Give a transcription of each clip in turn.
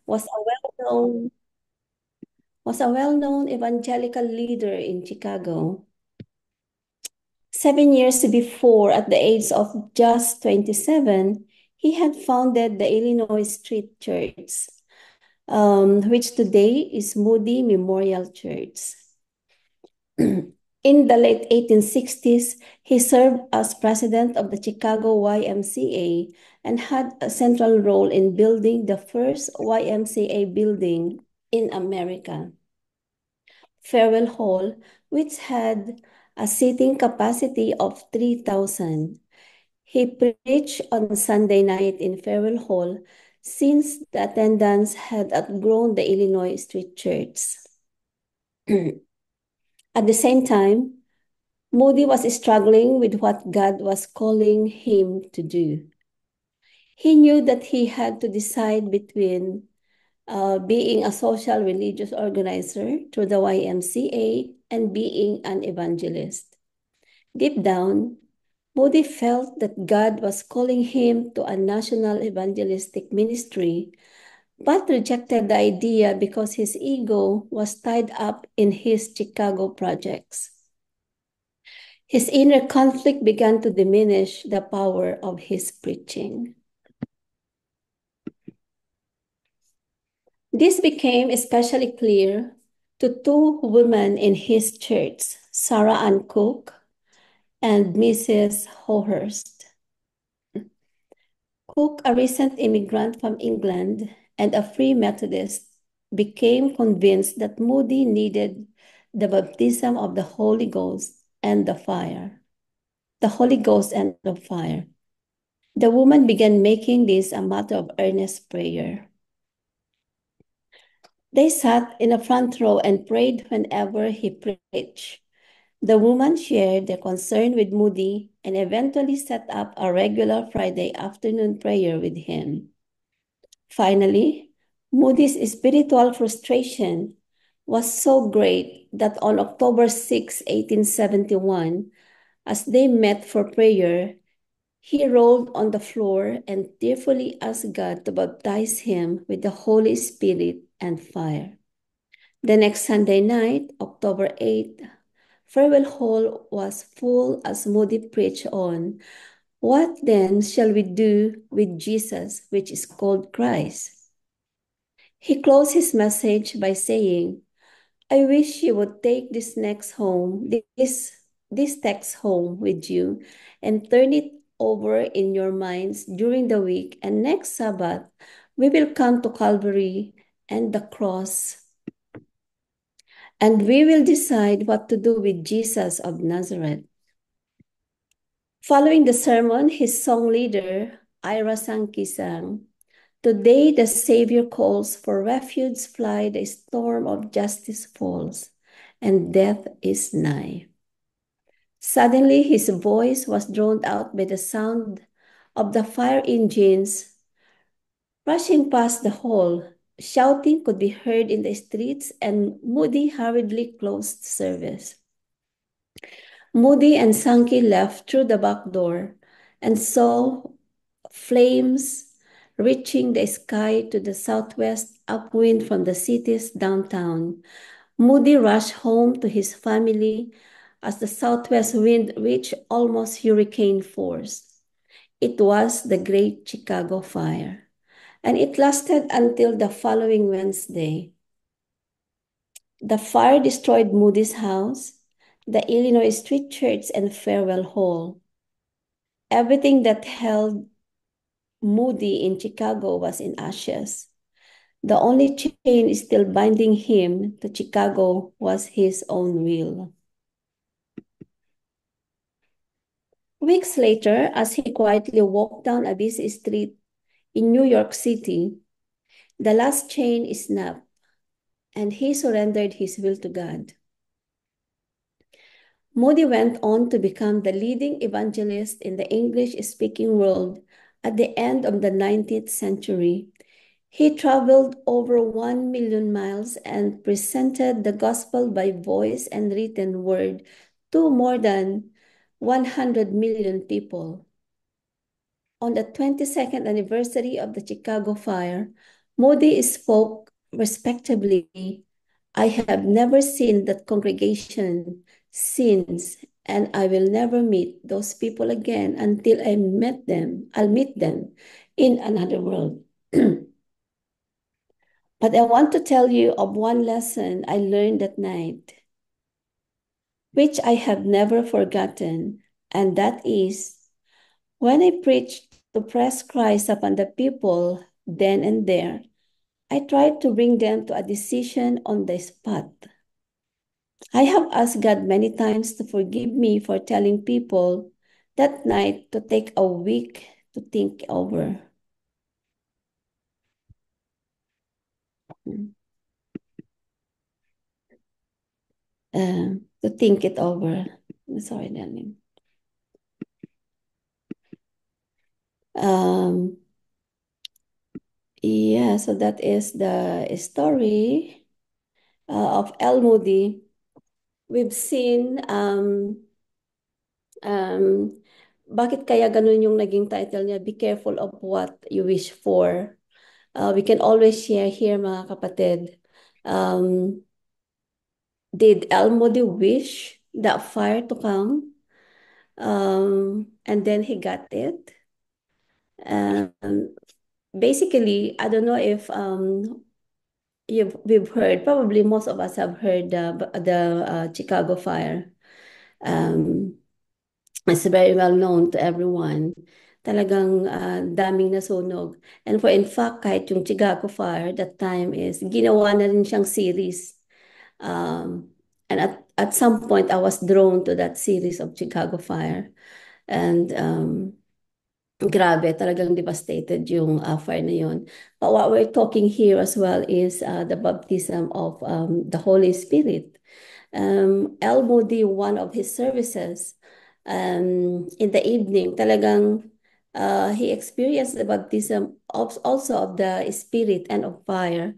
was a well-known was a well-known evangelical leader in Chicago. 7 years before, at the age of just 27, he had founded the Illinois Street Church, which today is Moody Memorial Church. In the late 1860s, he served as president of the Chicago YMCA and had a central role in building the first YMCA building in America, Farewell Hall, which had a seating capacity of 3,000. He preached on Sunday night in Farewell Hall since the attendance had outgrown the Illinois Street Church. At the same time, Moody was struggling with what God was calling him to do. He knew that he had to decide between being a social religious organizer through the YMCA and being an evangelist. Deep down, Moody felt that God was calling him to a national evangelistic ministry, but rejected the idea because his ego was tied up in his Chicago projects. His inner conflict began to diminish the power of his preaching. This became especially clear to two women in his church, Sarah Ann Cook and Mrs. Hohurst. Cook, a recent immigrant from England and a Free Methodist, became convinced that Moody needed the baptism of the Holy Ghost and the fire. The Holy Ghost and the fire. The woman began making this a matter of earnest prayer. They sat in the front row and prayed whenever he preached. The woman shared their concern with Moody and eventually set up a regular Friday afternoon prayer with him. Finally, Moody's spiritual frustration was so great that on October 6, 1871, as they met for prayer, he rolled on the floor and tearfully asked God to baptize him with the Holy Spirit and fire. The next Sunday night, October 8th, Farewell Hall was full as Moody preached on, "What then shall we do with Jesus, which is called Christ?" He closed his message by saying, "I wish you would take this text home with you and turn it over in your minds during the week, and next Sabbath we will come to Calvary and the cross, and we will decide what to do with Jesus of Nazareth." Following the sermon, his song leader, Ira Sankey, sang, "Today the Savior calls, for refuge fly, the storm of justice falls, and death is nigh." Suddenly his voice was drowned out by the sound of the fire engines rushing past the hall. Shouting could be heard in the streets, and Moody hurriedly closed service. Moody and Sankey left through the back door and saw flames reaching the sky to the southwest upwind from the city's downtown. Moody rushed home to his family as the southwest wind reached almost hurricane force. It was the Great Chicago Fire, and it lasted until the following Wednesday. The fire destroyed Moody's house, the Illinois Street Church, and Farewell Hall. Everything that held Moody in Chicago was in ashes. The only chain still binding him to Chicago was his own will. Weeks later, as he quietly walked down a busy street in New York City, the last chain snapped, and he surrendered his will to God. Moody went on to become the leading evangelist in the English-speaking world at the end of the 19th century. He traveled over 1 million miles and presented the gospel by voice and written word to more than 100 million people. On the 22nd anniversary of the Chicago Fire, Moody spoke respectably. I have never seen that congregation since, and I will never meet those people again until I met them. I'll meet them in another world. But I want to tell you of one lesson I learned that night, which I have never forgotten, and that is when I preached to press Christ upon the people then and there, I tried to bring them to a decision on the spot. I have asked God many times to forgive me for telling people that night to take a week to think over. To think it over. Sorry, darling. Um, yeah, so that is the story of El Moody. We've seen um, bakit kaya ganun yung naging title niya, Be Careful of What You Wish For. We can always share here, mga kapatid. Did El Moody wish that fire to come? And then he got it. Um, Basically, I don't know if we've heard, probably most of us have heard the Chicago fire. Um, it's very well known to everyone. Talagang daming nasunog. And for in fact, kahit yung Chicago fire, that time is ginawa na rin siyang series. And at some point, I was drawn to that series of Chicago fire. And grabe, talagang devastated yung fire na yun. But what we're talking here as well is the baptism of the Holy Spirit. El Moody, one of his services in the evening, talagang he experienced the baptism of, also of the Spirit and of fire.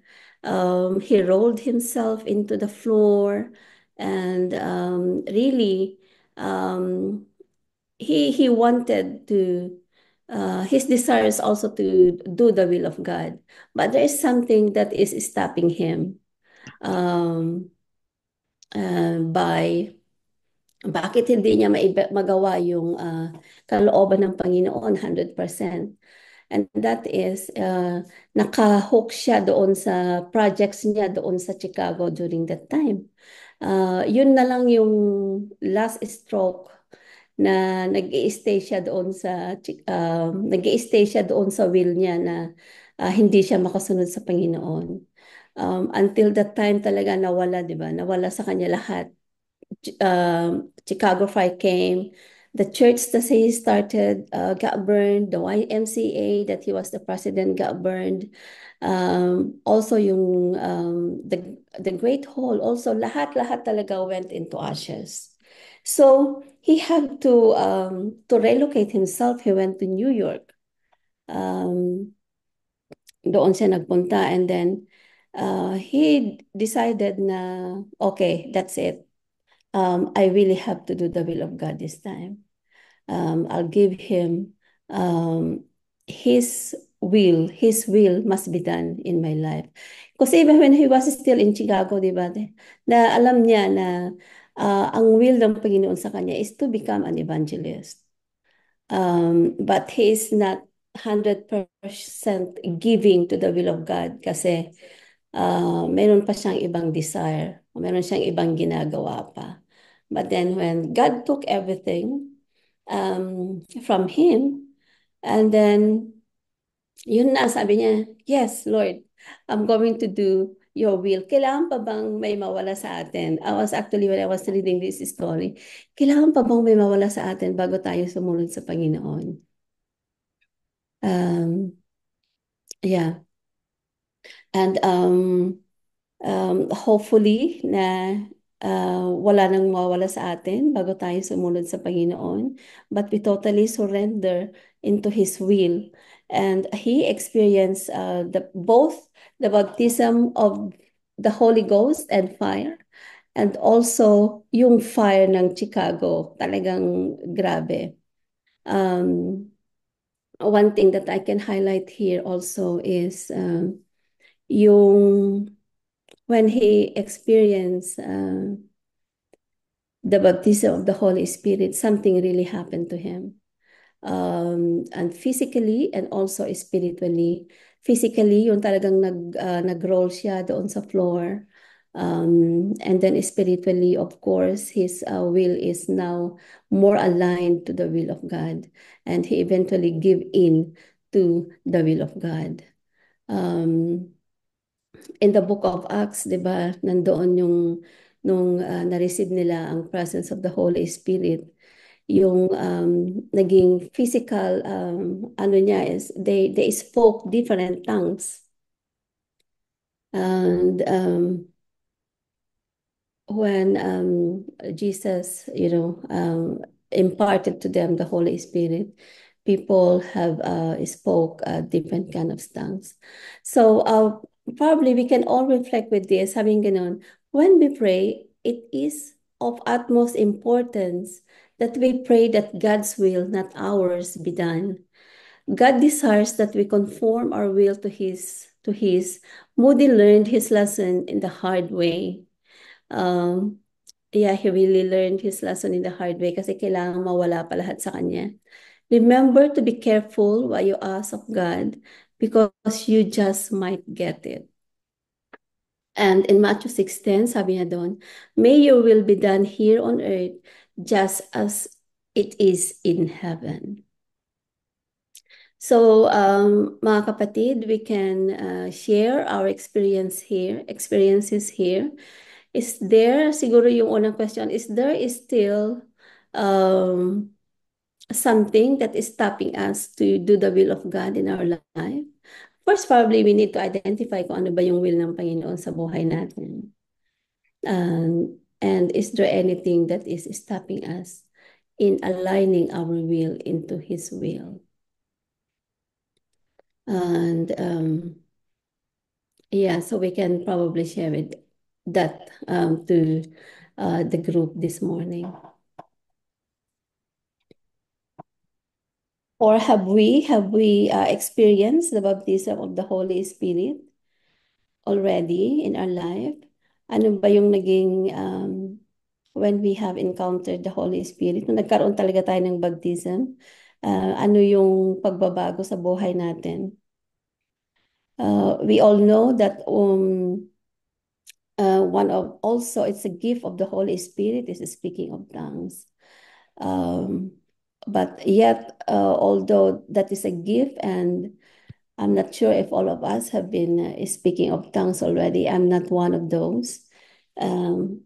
He rolled himself into the floor and really he wanted to his desire is also to do the will of God, but there is something that is stopping him um, by bakit hindi niya magawa yung kalooban ng Panginoon 100%. And that is, nakahook siya doon sa projects niya doon sa Chicago during that time. Yun na lang yung last stroke na nag-i-stay siya doon sa nag-i-stay siya doon sa will niya na hindi siya makasunod sa Panginoon. Until that time talaga nawala, 'di ba? Nawala sa kanya lahat. Chicago Fire came, the church that he started got burned, the YMCA that he was the president got burned. Also yung the Great Hall, also lahat-lahat talaga went into ashes. So he had to relocate himself. He went to New York. Um, Doon siya nagpunta and then he decided na okay, that's it. I really have to do the will of God this time. I'll give him his will. His will must be done in my life. Kasi even when he was still in Chicago, di ba, na alam niya na ang will ng Panginoon sa kanya is to become an evangelist. But he is not 100% giving to the will of God kasi meron pa siyang ibang desire, meron siyang ibang ginagawa pa. But then when God took everything from him, and then yun na, sabi niya, yes, Lord, I'm going to do your will. Kailangan pa bang may mawala sa atin? I was actually, when I was reading this story, kailangan pa bang may mawala sa atin bago tayo sumunod sa Panginoon? Yeah. And hopefully na wala nang mawala sa atin bago tayo sumunod sa Panginoon. But we totally surrender into His will. And He experienced both the baptism of the Holy Ghost and fire. And also yung fire ng Chicago. Talagang grabe. One thing that I can highlight here also is yung when he experienced the baptism of the Holy Spirit, something really happened to him. And physically and also spiritually. Physically, yung talagang nag-roll siya doon sa floor. And then spiritually, of course, his will is now more aligned to the will of God. And he eventually give in to the will of God. In the book of Acts, di ba, nandoon yung nung na-receive nila ang presence of the Holy Spirit, yung naging physical ano niya is they spoke different tongues. And when Jesus, imparted to them the Holy Spirit, people have spoke different kind of tongues. So probably we can all reflect with this, having ganon, when we pray, it is of utmost importance that we pray that God's will, not ours, be done. God desires that we conform our will to His. Moody learned his lesson in the hard way. Um, yeah, he really learned his lesson in the hard way kasi kailangan mawala pa lahat sa kanya. Remember to be careful what you ask of God because you just might get it. And in Matthew 6:10, sabi niya doon, may your will be done here on earth just as it is in heaven. So, mga kapatid, we can share our experiences here. Is there, siguro yung unang question, is still um, something that is stopping us to do the will of God in our life? First, probably we need to identify kung ano ba yung will ng Panginoon sa buhay natin. And is there anything that is stopping us in aligning our will into His will? And yeah, so we can probably share that to the group this morning. Or have we experienced the baptism of the Holy Spirit already in our life? Ano ba yung naging when we have encountered the Holy Spirit, nung nagkaroon talaga tayo ng baptism, ano yung pagbabago sa buhay natin? We all know that one of also it's a gift of the Holy Spirit is speaking of tongues. But yet, although that is a gift, and I'm not sure if all of us have been speaking of tongues already. I'm not one of those. Um,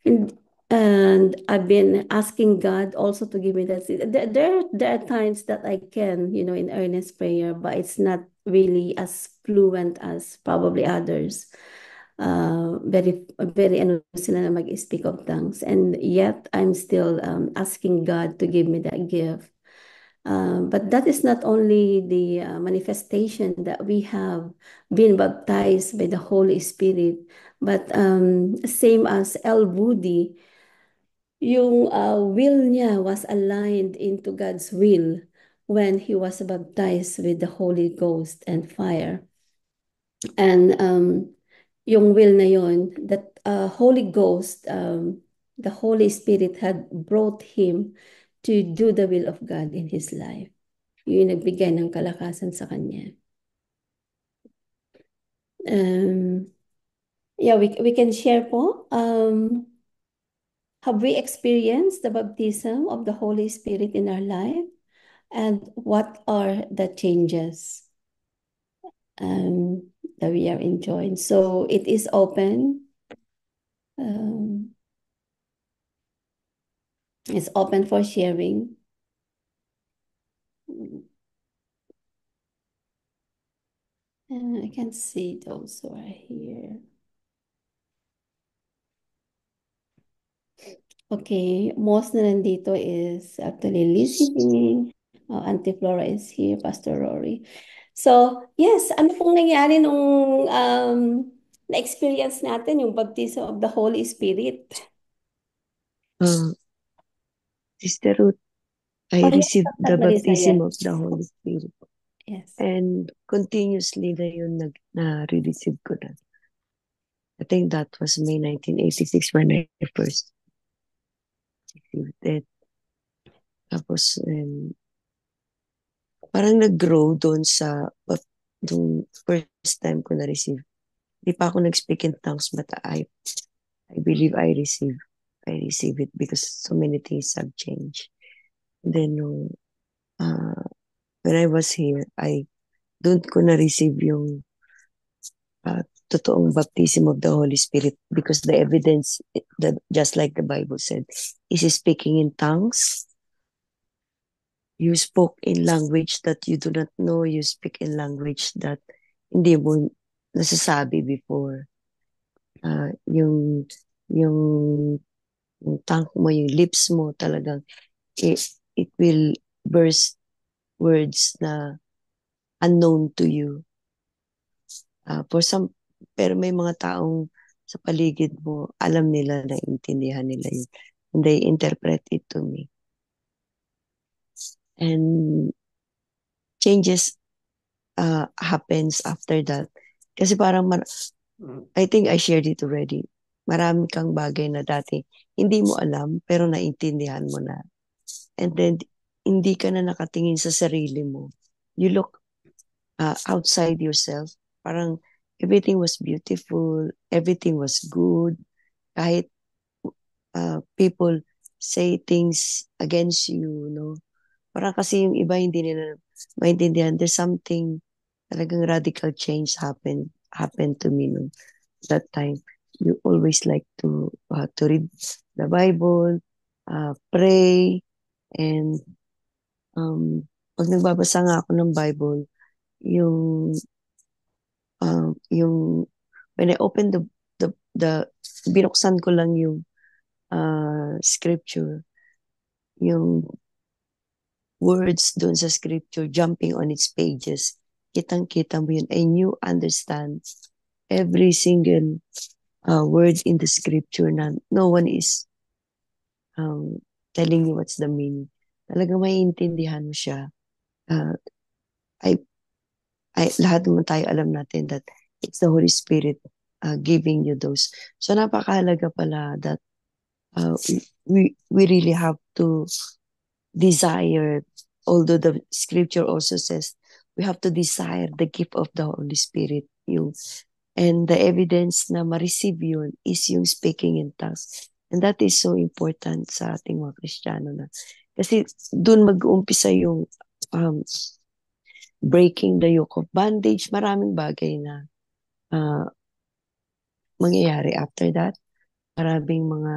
and, and I've been asking God also to give me that. There are times that I can, in earnest prayer, but it's not really as fluent as probably others. Very, very ano sila na mag-speak of tongues. And yet, I'm still asking God to give me that gift. But that is not only the manifestation that we have been baptized by the Holy Spirit, but same as El Budi, yung will niya was aligned into God's will when he was baptized with the Holy Ghost and fire. And yung will na yon, that Holy Ghost, the Holy Spirit had brought him to do the will of God in his life. Yung nagbigay ng kalakasan sa kanya. Yeah, we can share po. Have we experienced the baptism of the Holy Spirit in our life? And what are the changes that we are enjoying? So it is open. It's open for sharing. I can see those who are here. Okay, most na nandito is actually listening. Auntie Flora is here, Pastor Rory. So, yes, ano pong nangyari nung na-experience natin yung baptism of the Holy Spirit? Sister Ruth, I Oh, yes, received Pastor the Marisa, baptism yes. of the Holy Spirit. Yes. And continuously na yun na-receive ko na. I think that was May 1986 when I first received it. Tapos, parang nag-grow doon yung first time ko na-receive. Di pa ako nag-speak in tongues, but I believe I receive it because so many things have changed. And then, uh, when I was here, doon ko na-receive yung totoong baptism of the Holy Spirit because the evidence, that just like the Bible said, is speaking in tongues. You spoke in language that you do not know. You speak in language that hindi mo nasasabi before. Uh, yung, yung, yung tongue mo, yung lips mo talagang, it will burst words na unknown to you. For some, pero may mga taong sa paligid mo, alam nila, naiintindihan nila yun. And they interpret it to me. And changes happens after that. Kasi parang, I think I shared it already. Marami kang bagay na dati hindi mo alam, pero naiintindihan mo na. And then, hindi ka na nakatingin sa sarili mo. You look outside yourself. Parang everything was beautiful, everything was good. Kahit people say things against you, no? Parang kasi yung iba hindi nila maintindihan. There's something, talagang radical change happened to me no, that time. You always like to read the Bible, pray, and pag nagbabasa nga ako ng Bible, yung yung when I open the binuksan ko lang yung scripture, yung words doon sa scripture jumping on its pages, kitang-kita mo yun and you understand every single word in the scripture na no one is telling you what's the meaning. Talagang maiintindihan mo siya. Uh, I, lahat naman tayo alam natin that it's the Holy Spirit giving you those. So napakahalaga pala that we really have to desire, although the scripture also says we have to desire the gift of the Holy Spirit. And the evidence na ma-receive yun is yung speaking in tongues. And that is so important sa ating mga Kristiyano na. Kasi dun mag-uumpisa yung breaking the yoke of bondage. Maraming bagay na mangyayari after that. Maraming mga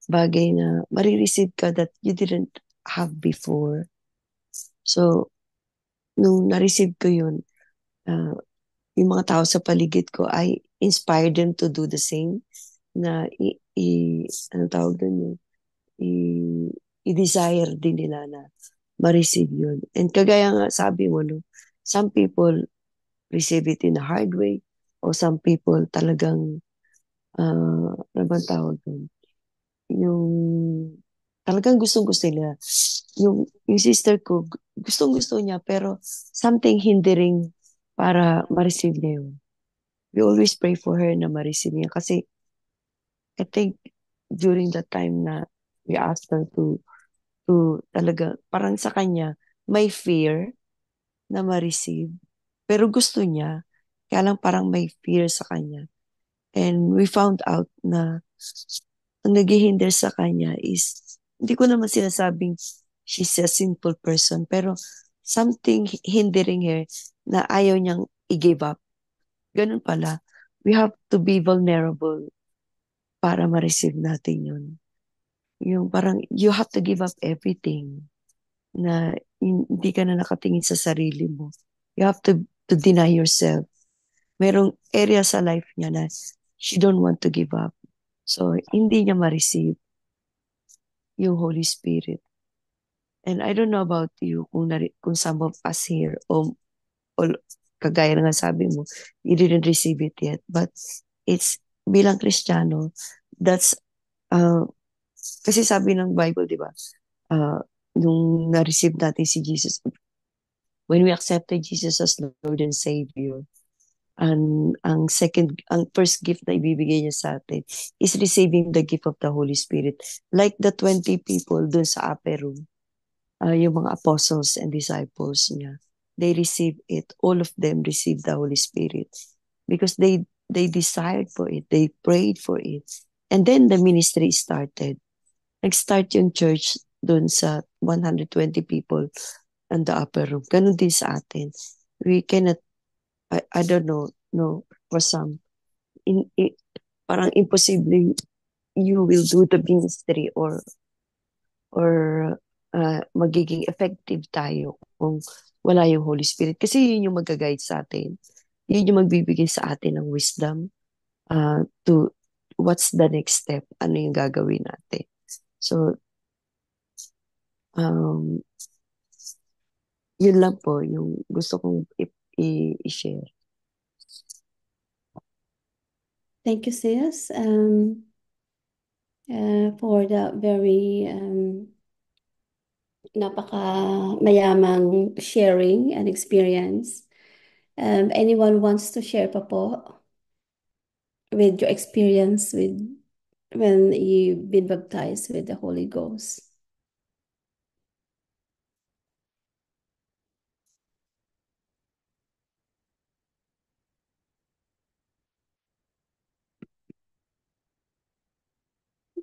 bagay na marireceive ka that you didn't have before. So, nung na-receive ko yun, yung mga tao sa paligid ko, I inspired them to do the same na ano tawag doon yun, i-desire din nila na ma-receive yun. And kagaya nga sabi mo, no, some people receive it in a hard way o some people talagang ano bang tawag doon? Yung talagang gustong-gusto nila. Yung sister ko, gustong-gusto niya pero something hindering para ma-receive niya yun. We always pray for her na ma-receive niya kasi I think during the time na we asked her to talaga, parang sa kanya, may fear na ma-receive. Pero gusto niya, kaya lang parang may fear sa kanya. And we found out na ang naghihinder sa kanya is, hindi ko naman sinasabing she's a sinful person, pero something hindering her na ayaw niyang i-give up. Ganun pala. We have to be vulnerable para ma-receive natin yun. Yung parang you have to give up everything na hindi ka na nakatingin sa sarili mo. You have to deny yourself. Merong area sa life niya na she don't want to give up. So, hindi niya ma-receive yung Holy Spirit. And I don't know about you kung some of us here o kagaya na nga sabi mo, you didn't receive it yet. But it's bilang Kristiyano, that's kasi sabi ng Bible, di ba? Nung na-receive natin si Jesus, When we accepted Jesus as Lord and Savior, ang first gift na ibibigay niya sa atin is receiving the gift of the Holy Spirit. Like the 20 people dun sa upper room, yung mga apostles and disciples niya, they received it. All of them received the Holy Spirit because they desired for it. They prayed for it. And then the ministry started. Nag-start yung church dun sa 120 people on the upper room. Ganun din sa atin. We cannot, I don't know, no, for some, parang imposible you will do the ministry or magiging effective tayo kung wala yung Holy Spirit. Kasi yun yung mag-guide sa atin. Yun yung magbibigay sa atin ng wisdom to what's the next step, ano yung gagawin natin. So, um, yun lang po yung gusto kong i-share. Thank you, sis, for the very napaka mayamang sharing and experience. Anyone wants to share pa po with your experience with when you've been baptized with the Holy Ghost?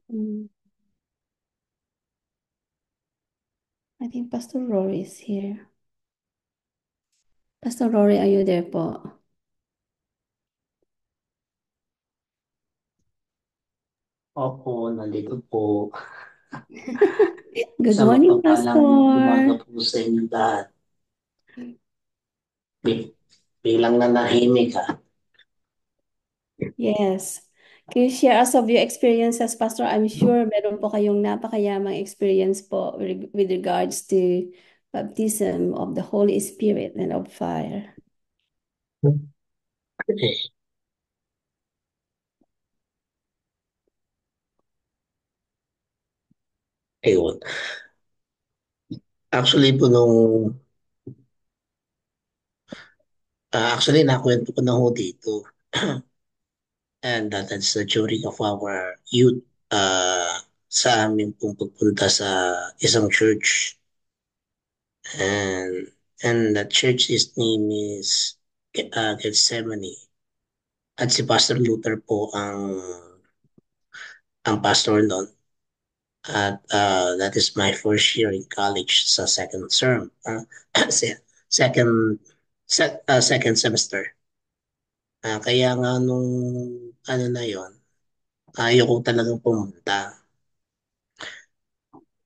Mm, I think Pastor Rory is here. Pastor Rory, are you there po? Opo, nandito po. Good Sa morning, mapagpalang umaga Pastor. po sa inyo lahat. Bilang nanahimik ha. Yes. Can you share us of your experiences, Pastor? I'm sure meron po kayong napakayamang experience po with regards to baptism of the Holy Spirit and of fire. Eh, ayun. Actually po actually nakwento ko na ho dito. And that's the during of our youth sa amin pong pagpunta sa isang church. And the church's name is Gethsemane. At si Pastor Luther po ang pastor noon. At that is my first year in college sa second term. Second second semester. Kaya nga nung ano na yon, ayoko talagang pumunta.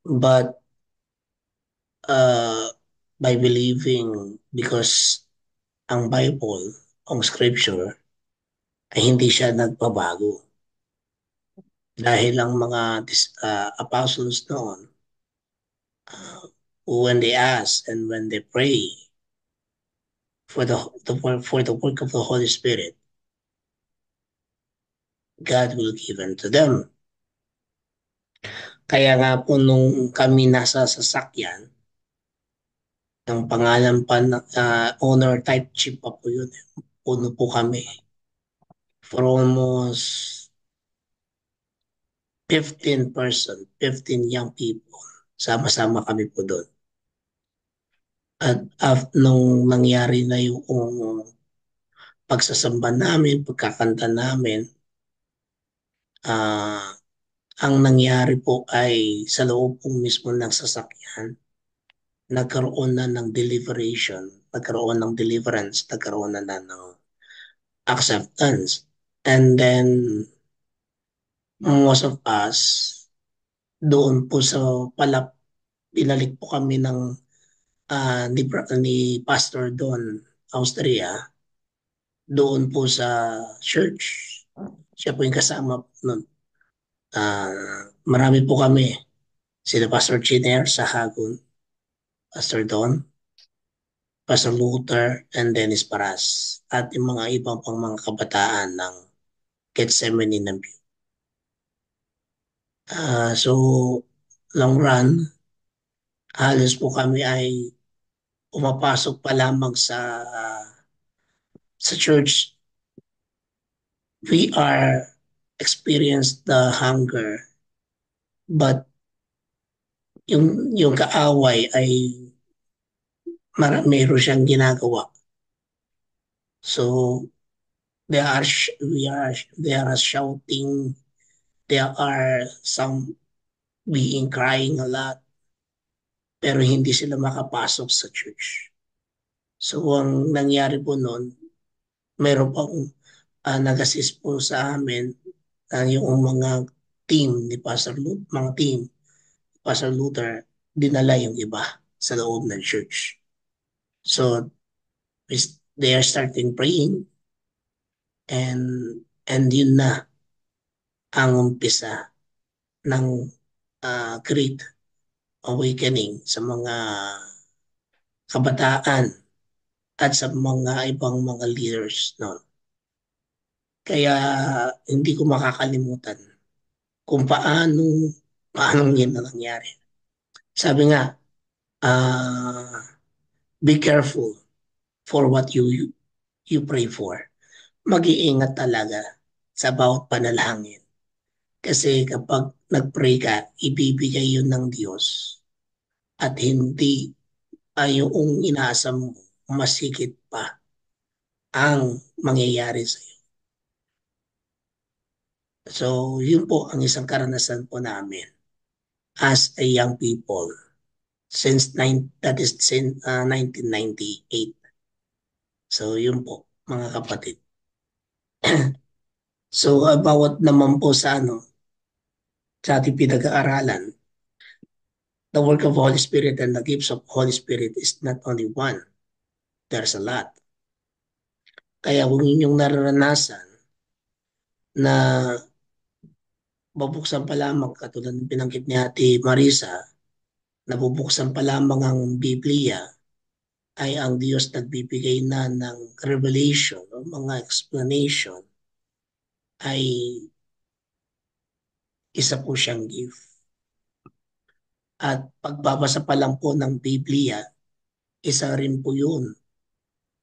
But uh, by believing, because ang Bible, ang scripture, ay hindi siya nagbabago. Dahil ang mga apostles noon, when they ask and when they pray for for the work of the Holy Spirit, God will give unto them. Kaya nga po nung kami nasa sasakyan, ang pangalan pa na owner type chip pa po yun. Puno po kami for almost 15 young people. Sama-sama kami po doon. At nung nangyari na yung pagsasamba namin, pagkakanta namin, ah ang nangyari po ay sa loob po mismo ng sasakyan, nagkaroon na ng deliberation, nagkaroon ng deliverance, nagkaroon na ng acceptance. And then, most of us, doon po sa pinalik po kami ng ni Pastor Don Austria, doon po sa church. Siya po yung kasama nun. Marami po kami. Sila Pastor Chiner sa Hagon, Pastor Don, Pastor Luther, and Dennis Paras. At yung mga ibang pang mga kabataan ng Gethsemane ng View. So, long run, halos po kami ay pumapasok pa lamang sa church, we are experienced the hunger, but yung kaaway ay meron siyang ginagawa. So they are shouting, there are some being crying a lot, pero hindi sila makapasok sa church. So ang nangyari po noon, meron pang nag-assist po sa amin yung mga team ni Pastor Luther, mga team Pastor Luther, dinala yung iba sa loob ng church. So they are starting praying, and yun na ang umpisa ng great awakening sa mga kabataan at sa mga ibang mga leaders, no. Kaya hindi ko makakalimutan kung paano yun na nangyari. Sabi nga, uh, be careful for what you pray for. Mag-iingat talaga sa bawat panalangin. Kasi kapag nag-pray ka, ibibigay yun ng Diyos at hindi yung inaasam mo, mas higit pa ang mangyayari sa iyo. So, yun po ang isang karanasan po namin as a young people that is since 1998. So, yun po, mga kapatid. So, bawat naman po sa ating pinag-aaralan, the work of Holy Spirit and the gifts of Holy Spirit is not only one. There's a lot. Kaya kung inyong nararanasan na babuksan pa lamang, katulad ng binanggit ni Ate Marisa, nabubuksan pa lamang ang Biblia, ay ang Diyos nagbibigay na ng revelation o mga explanation, ay isa po siyang gift. At pagbabasa pa lang po ng Biblia, isa rin po yun.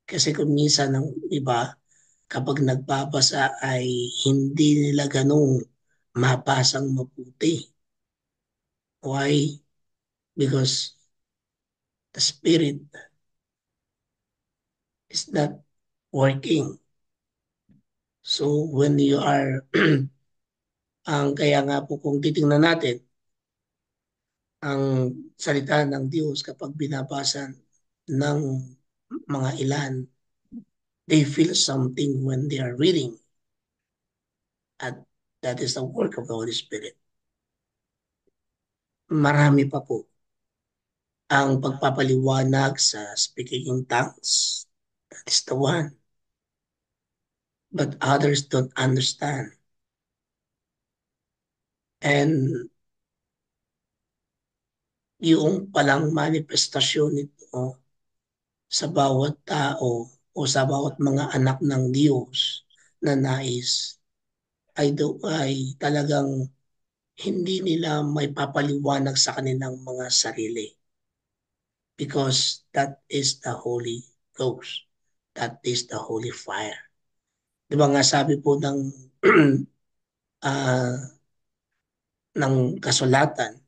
Kasi kung minsan ng iba, kapag nagbabasa ay hindi nila ganong mapasang mabuti. Why? Because the Spirit is not working. So when you are, kaya nga po kung titingnan natin, ang salita ng Diyos kapag binabasa ng mga ilan, they feel something when they are reading. At that is the work of the Holy Spirit. Marami pa po ang pagpapaliwanag sa speaking in tongues. That is the one. But others don't understand. And yung palang manifestasyon nito sa bawat tao o sa bawat mga anak ng Diyos na nais ay talagang hindi nila may papaliwanag sa kanilang mga sarili. Because that is the Holy Ghost. That is the Holy Fire. Di ba nga sabi po uh, ng kasulatan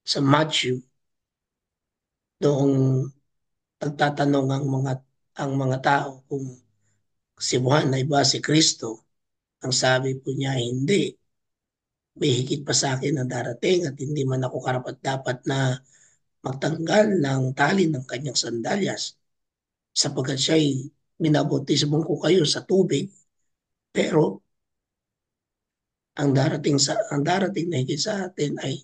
sa Matthew, doong nagtatanong ang mga tao kung si Juan ay ba si Kristo. Ang sabi po niya, hindi. May higit pa sa akin na darating at hindi man ako karapat-dapat na magtanggal ng tali ng kanyang sandalyas, sapagkat siya'y binabautismo ko kayo sa tubig, pero ang darating na higit sa atin ay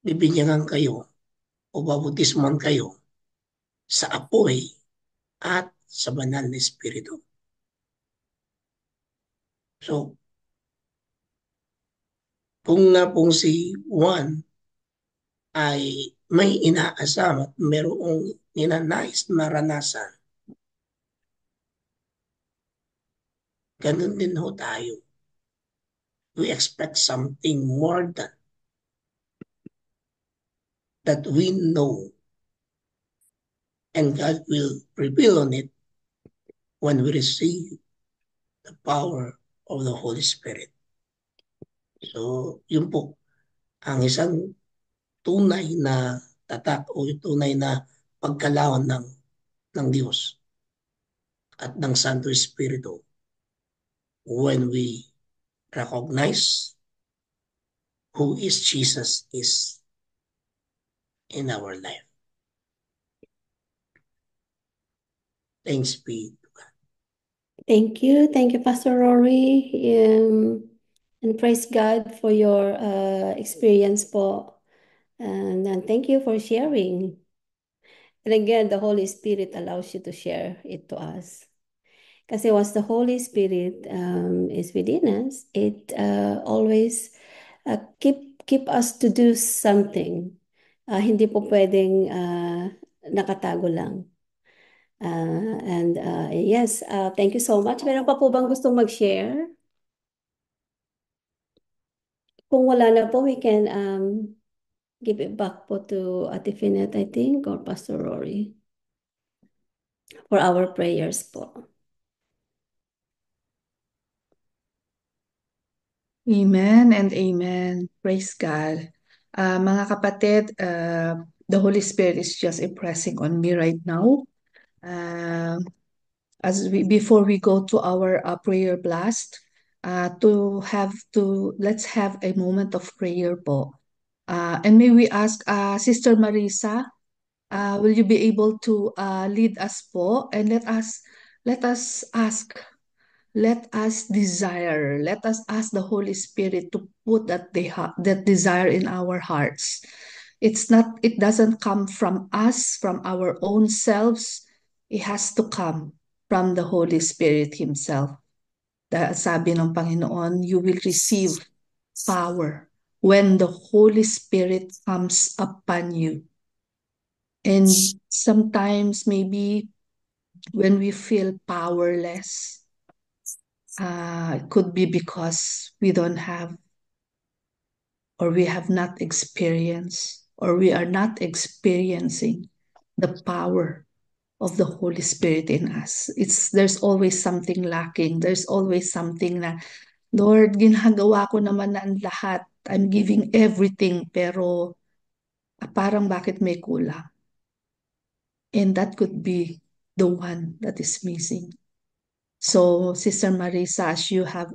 bibinyagan kayo o babautismohan kayo sa apoy at sa banal na Espiritu. So, kung nga pong si Juan ay may inaasam at merong ninanais maranasan, ganun din ho tayo. We expect something more than that we know, and God will reveal on it when we receive the power of the Holy Spirit. So, yun po, ang isang tunay na tatak o tunay na pagkalawan ng Diyos at ng Santo Espiritu when we recognize who is Jesus is in our life. Thanks be. Thank you. Thank you, Pastor Rory. And praise God for your experience po. And thank you for sharing. And again, the Holy Spirit allows you to share it to us. Kasi once the Holy Spirit is within us, it always keep us to do something. Hindi po pwedeng nakatago lang. Yes, thank you so much. Meron pa po bang gustong mag-share? Kung wala na po, we can give it back po to Ate Finet, I think, or Pastor Rory for our prayers po. Amen and amen. Praise God. Mga kapatid, the Holy Spirit is just impressing on me right now. Before we go to our prayer blast, let's have a moment of prayer po. And may we ask Sister Marisa, will you be able to lead us po, and let us ask, let us desire, let us ask the Holy Spirit to put that desire in our hearts. It doesn't come from us, from our own selves. It has to come from the Holy Spirit Himself. Sabi ng Panginoon, you will receive power when the Holy Spirit comes upon you. And sometimes maybe when we feel powerless, it could be because we don't have, or we have not experienced, or we are not experiencing the power of the Holy Spirit in us. There's always something lacking. There's always something na, Lord, ginagawa ko naman na ang lahat. I'm giving everything, pero parang bakit may kulang? And that could be the one that is missing. So, Sister Marisa, as you have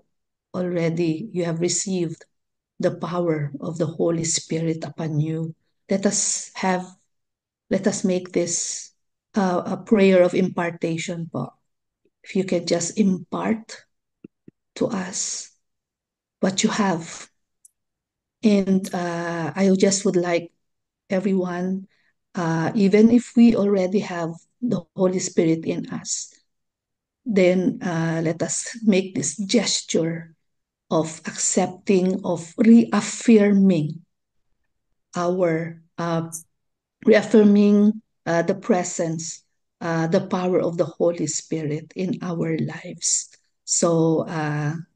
received the power of the Holy Spirit upon you. Let us make this a prayer of impartation po. If you can just impart to us what you have. And I just would like everyone, even if we already have the Holy Spirit in us, then let us make this gesture of accepting, of reaffirming the presence, the power of the Holy Spirit in our lives. So,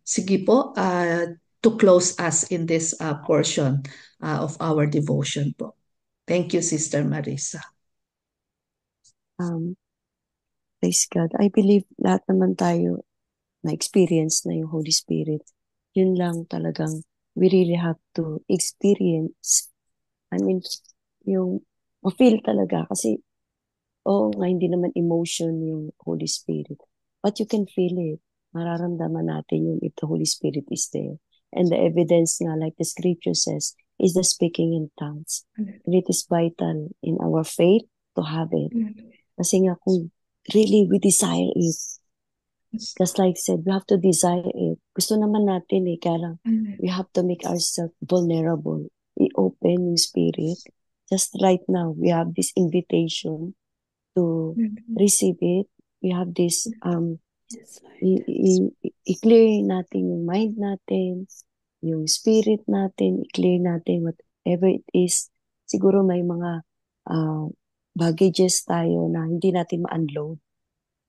sige po, to close us in this portion of our devotion po. Thank you, Sister Marisa. Praise God. I believe lahat naman tayo na-experience na yung Holy Spirit. Yun lang talagang we really have to experience. I mean, yung feel talaga. Kasi, nga, hindi naman emotion yung Holy Spirit. But you can feel it. Mararamdaman natin yung if the Holy Spirit is there. And the evidence nga, like the scripture says, is the speaking in tongues. And it is vital in our faith to have it. Kasi nga kung really we desire it, just like I said, we have to desire it. Gusto naman natin kaya lang, we have to make ourselves vulnerable. We open yung spirit. Just right now, we have this invitation to receive it. We have this, i-clear natin yung mind natin, yung spirit natin, i-clear natin whatever it is. Siguro may mga baggages tayo na hindi natin ma-unload.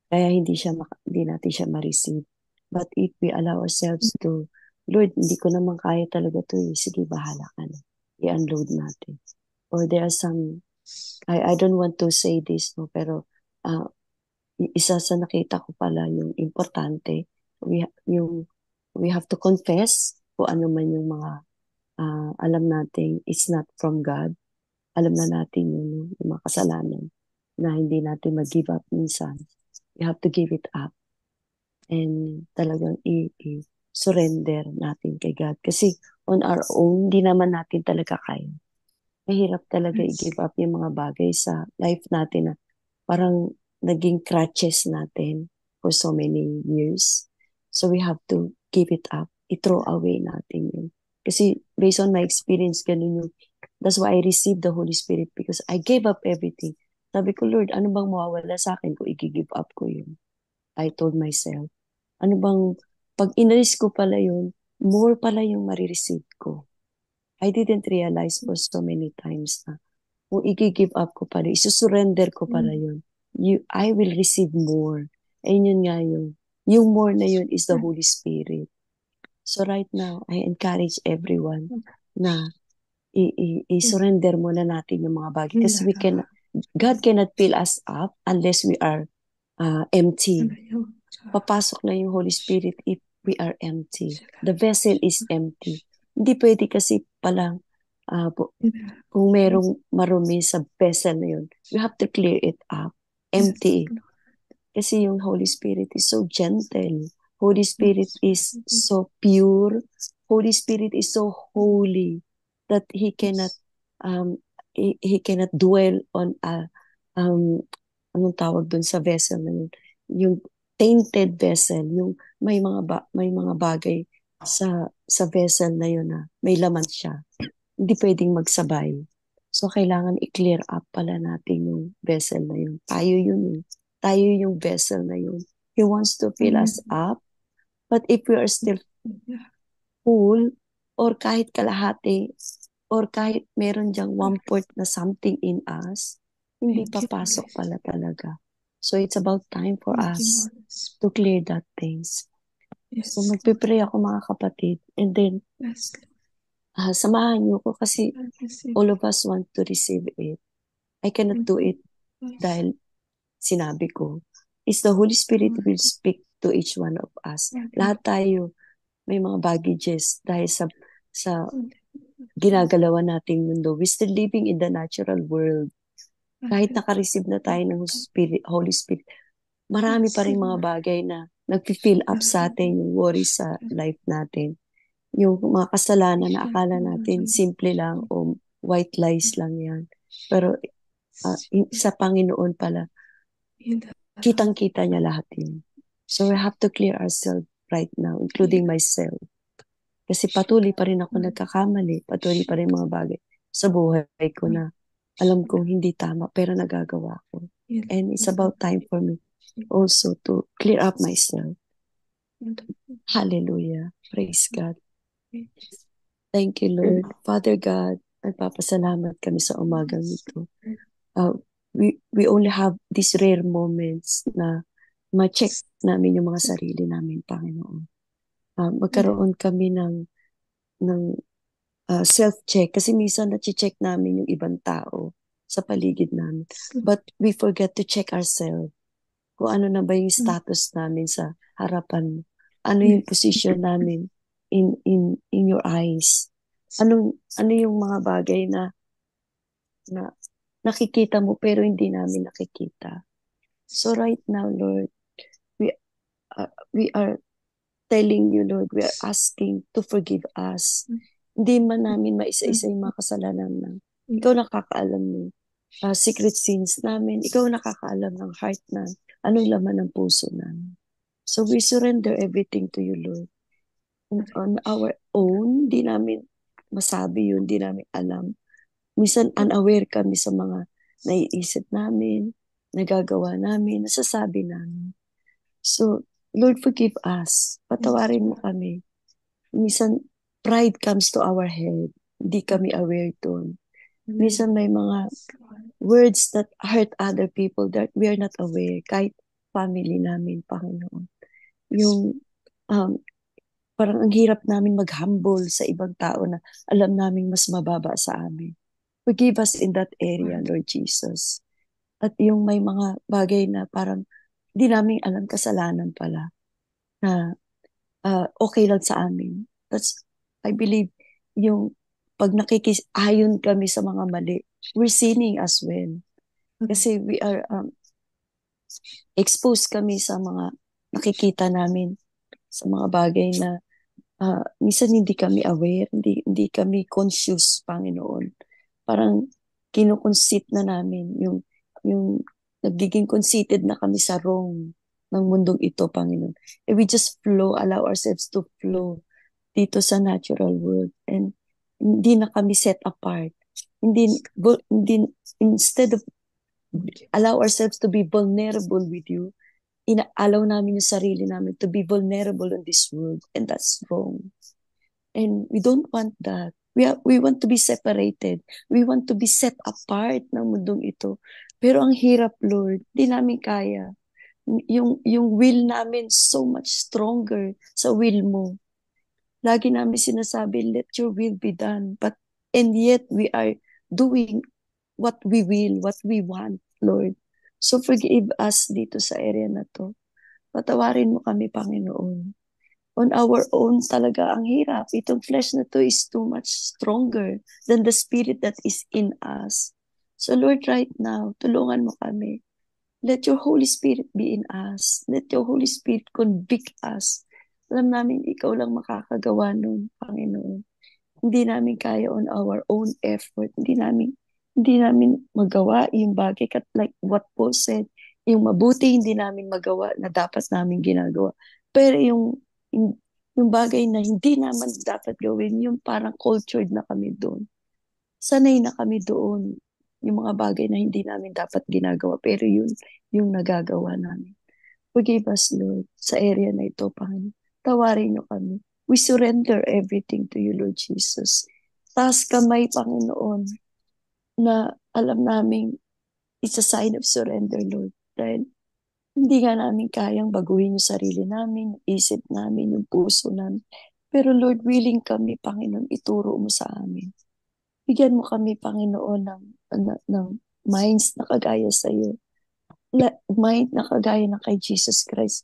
Kaya hindi natin siya ma-receive. But if we allow ourselves to, Lord, hindi ko naman kaya talaga to. Sige, bahala ka na. I-unload natin. or there are some, I don't want to say this, no, pero isa sa nakita ko pala yung importante, we have to confess kung ano man yung mga alam natin it's not from God. Alam na natin yun, no, yung mga kasalanan na hindi natin mag-give up minsan. We have to give it up and talagang i-surrender natin kay God. Kasi on our own, hindi naman natin talaga kaya. Mahirap talaga Yes. i-give up yung mga bagay sa life natin na parang naging crutches natin for so many years. So we have to give it up. I-throw away natin yun. Kasi based on my experience, ganun yung, that's why I received the Holy Spirit because I gave up everything. Sabi ko, Lord, ano bang mawawala sa akin kung i-give up ko yun? I told myself, ano bang, pag inalis ko pala yun, more pala yung marireceive ko. I didn't realize for so many times na kung i-give up ko pala, isusurrender ko pala yun, I will receive more. Ayun yun nga yung more na yun is the Holy Spirit. So right now, I encourage everyone na i-surrender muna natin yung mga bagay. Kasi God cannot fill us up unless we are empty. Papasok na yung Holy Spirit if we are empty. The vessel is empty. Hindi pwede kasi palang kung merong marumi sa vessel na yun, you have to clear it up. Empty. Kasi yung Holy Spirit is so gentle. Holy Spirit is so pure. Holy Spirit is so holy that He cannot he cannot dwell on anong tawag dun sa vessel na yun? Yung tainted vessel, yung may mga bagay sa vessel na yun na may laman siya. Hindi pwedeng magsabay. So, kailangan i-clear up pala natin yung vessel na yun. Tayo yun eh. Tayo yung vessel na yun. He wants to fill us up. But if we are still full, or kahit kalahati, or kahit meron dyang 1/4 na something in us, hindi papasok pala talaga. So, it's about time for us to clear that things. So, magpipray ako mga kapatid. And then, samahan niyo ko kasi all of us want to receive it. I cannot do it dahil sinabi ko. It's the Holy Spirit will speak to each one of us. Lahat tayo may mga baggages dahil sa ginagalawan nating mundo. We're still living in the natural world. Kahit naka-receive na tayo ng Holy Spirit, marami pa rin mga bagay na nag-fill up sa atin yung worry sa life natin. Yung mga kasalanan na akala natin simple lang o white lies lang yan. Pero sa Panginoon pala, kitang-kita niya lahat yun. So we have to clear ourselves right now, including myself. Kasi patuloy pa rin ako nagkakamali, patuloy pa rin mga bagay sa buhay ko na alam kong hindi tama, pero nagagawa ko. And it's about time for me also to clear up myself. Hallelujah. Praise God. Thank you, Lord. Father God, nagpapasalamat kami sa umagang ito. We only have these rare moments na ma-check namin yung mga sarili namin, Panginoon. Magkaroon kami ng self-check kasi minsan na-check namin yung ibang tao sa paligid namin. But we forget to check ourselves. Kung ano na ba yung status namin sa harapan mo. Ano yung position namin in your eyes. Ano yung mga bagay na nakikita mo pero hindi namin nakikita. So right now, Lord, we are telling you, Lord, we are asking to forgive us. Hindi man namin maisa-isa yung mga kasalanan na ikaw nakakaalam ng secret sins namin. Ikaw nakakaalam ng heart na anong laman ng puso namin. So we surrender everything to you, Lord. On our own, di namin masabi yun, di namin alam. Minsan unaware kami sa mga naiisip namin, nagagawa namin, nasasabi namin. So, Lord, forgive us. Patawarin mo kami. Minsan, pride comes to our head. Hindi kami aware doon. Minsan may mga words that hurt other people that we are not aware. Kahit family namin, Panginoon. Yung parang ang hirap namin mag-humble sa ibang tao na alam namin mas mababa sa amin. Forgive us in that area, Lord Jesus. At yung may mga bagay na parang di namin alam kasalanan pala na okay lang sa amin. I believe, yung pag nakikisayon kami sa mga mali, we're sinning as well. Kasi we are exposed kami sa mga nakikita namin, sa mga bagay na minsan hindi kami aware, hindi kami conscious, Panginoon. Parang kinukonsit na namin yung nagiging conceited na kami sa wrong ng mundong ito, Panginoon. And we just allow ourselves to flow dito sa natural world. And hindi na kami set apart. Instead of allow ourselves to be vulnerable with you, inaalaw namin yung sarili namin to be vulnerable in this world. And that's wrong. And we don't want that. We want to be separated. We want to be set apart ng mundong ito. Pero ang hirap, Lord. Di namin kaya. Yung will namin so much stronger sa will mo. Lagi namin sinasabi, let your will be done. And yet we are doing what we will, what we want, Lord. So forgive us dito sa area na to. Patawarin mo kami, Panginoon. On our own talaga ang hirap. Itong flesh na to is too much stronger than the spirit that is in us. So Lord, right now, tulungan mo kami. Let your Holy Spirit be in us. Let your Holy Spirit convict us. Alam namin, ikaw lang makakagawa nun, Panginoon. Hindi namin kaya on our own effort. Hindi namin magawa yung bagay. Like what Paul said, yung mabuti hindi namin magawa na dapat namin ginagawa. Pero yung bagay na hindi naman dapat gawin, yung parang cultured na kami doon. Sanay na kami doon. Yung mga bagay na hindi namin dapat ginagawa. Pero yun, yung nagagawa namin. Forgive us, Lord, sa area na ito, Panginoon. Tawarin niyo kami. We surrender everything to you, Lord Jesus. Taas kamay, Panginoon, na alam namin it's a sign of surrender, Lord. Dahil hindi nga namin kayang baguhin yung sarili namin, yung isip namin, yung puso namin. Pero Lord, willing kami, Panginoon, ituro mo sa amin. Bigyan mo kami, Panginoon, ng minds na kagaya sa iyo. Mind na kagaya ng kay Jesus Christ.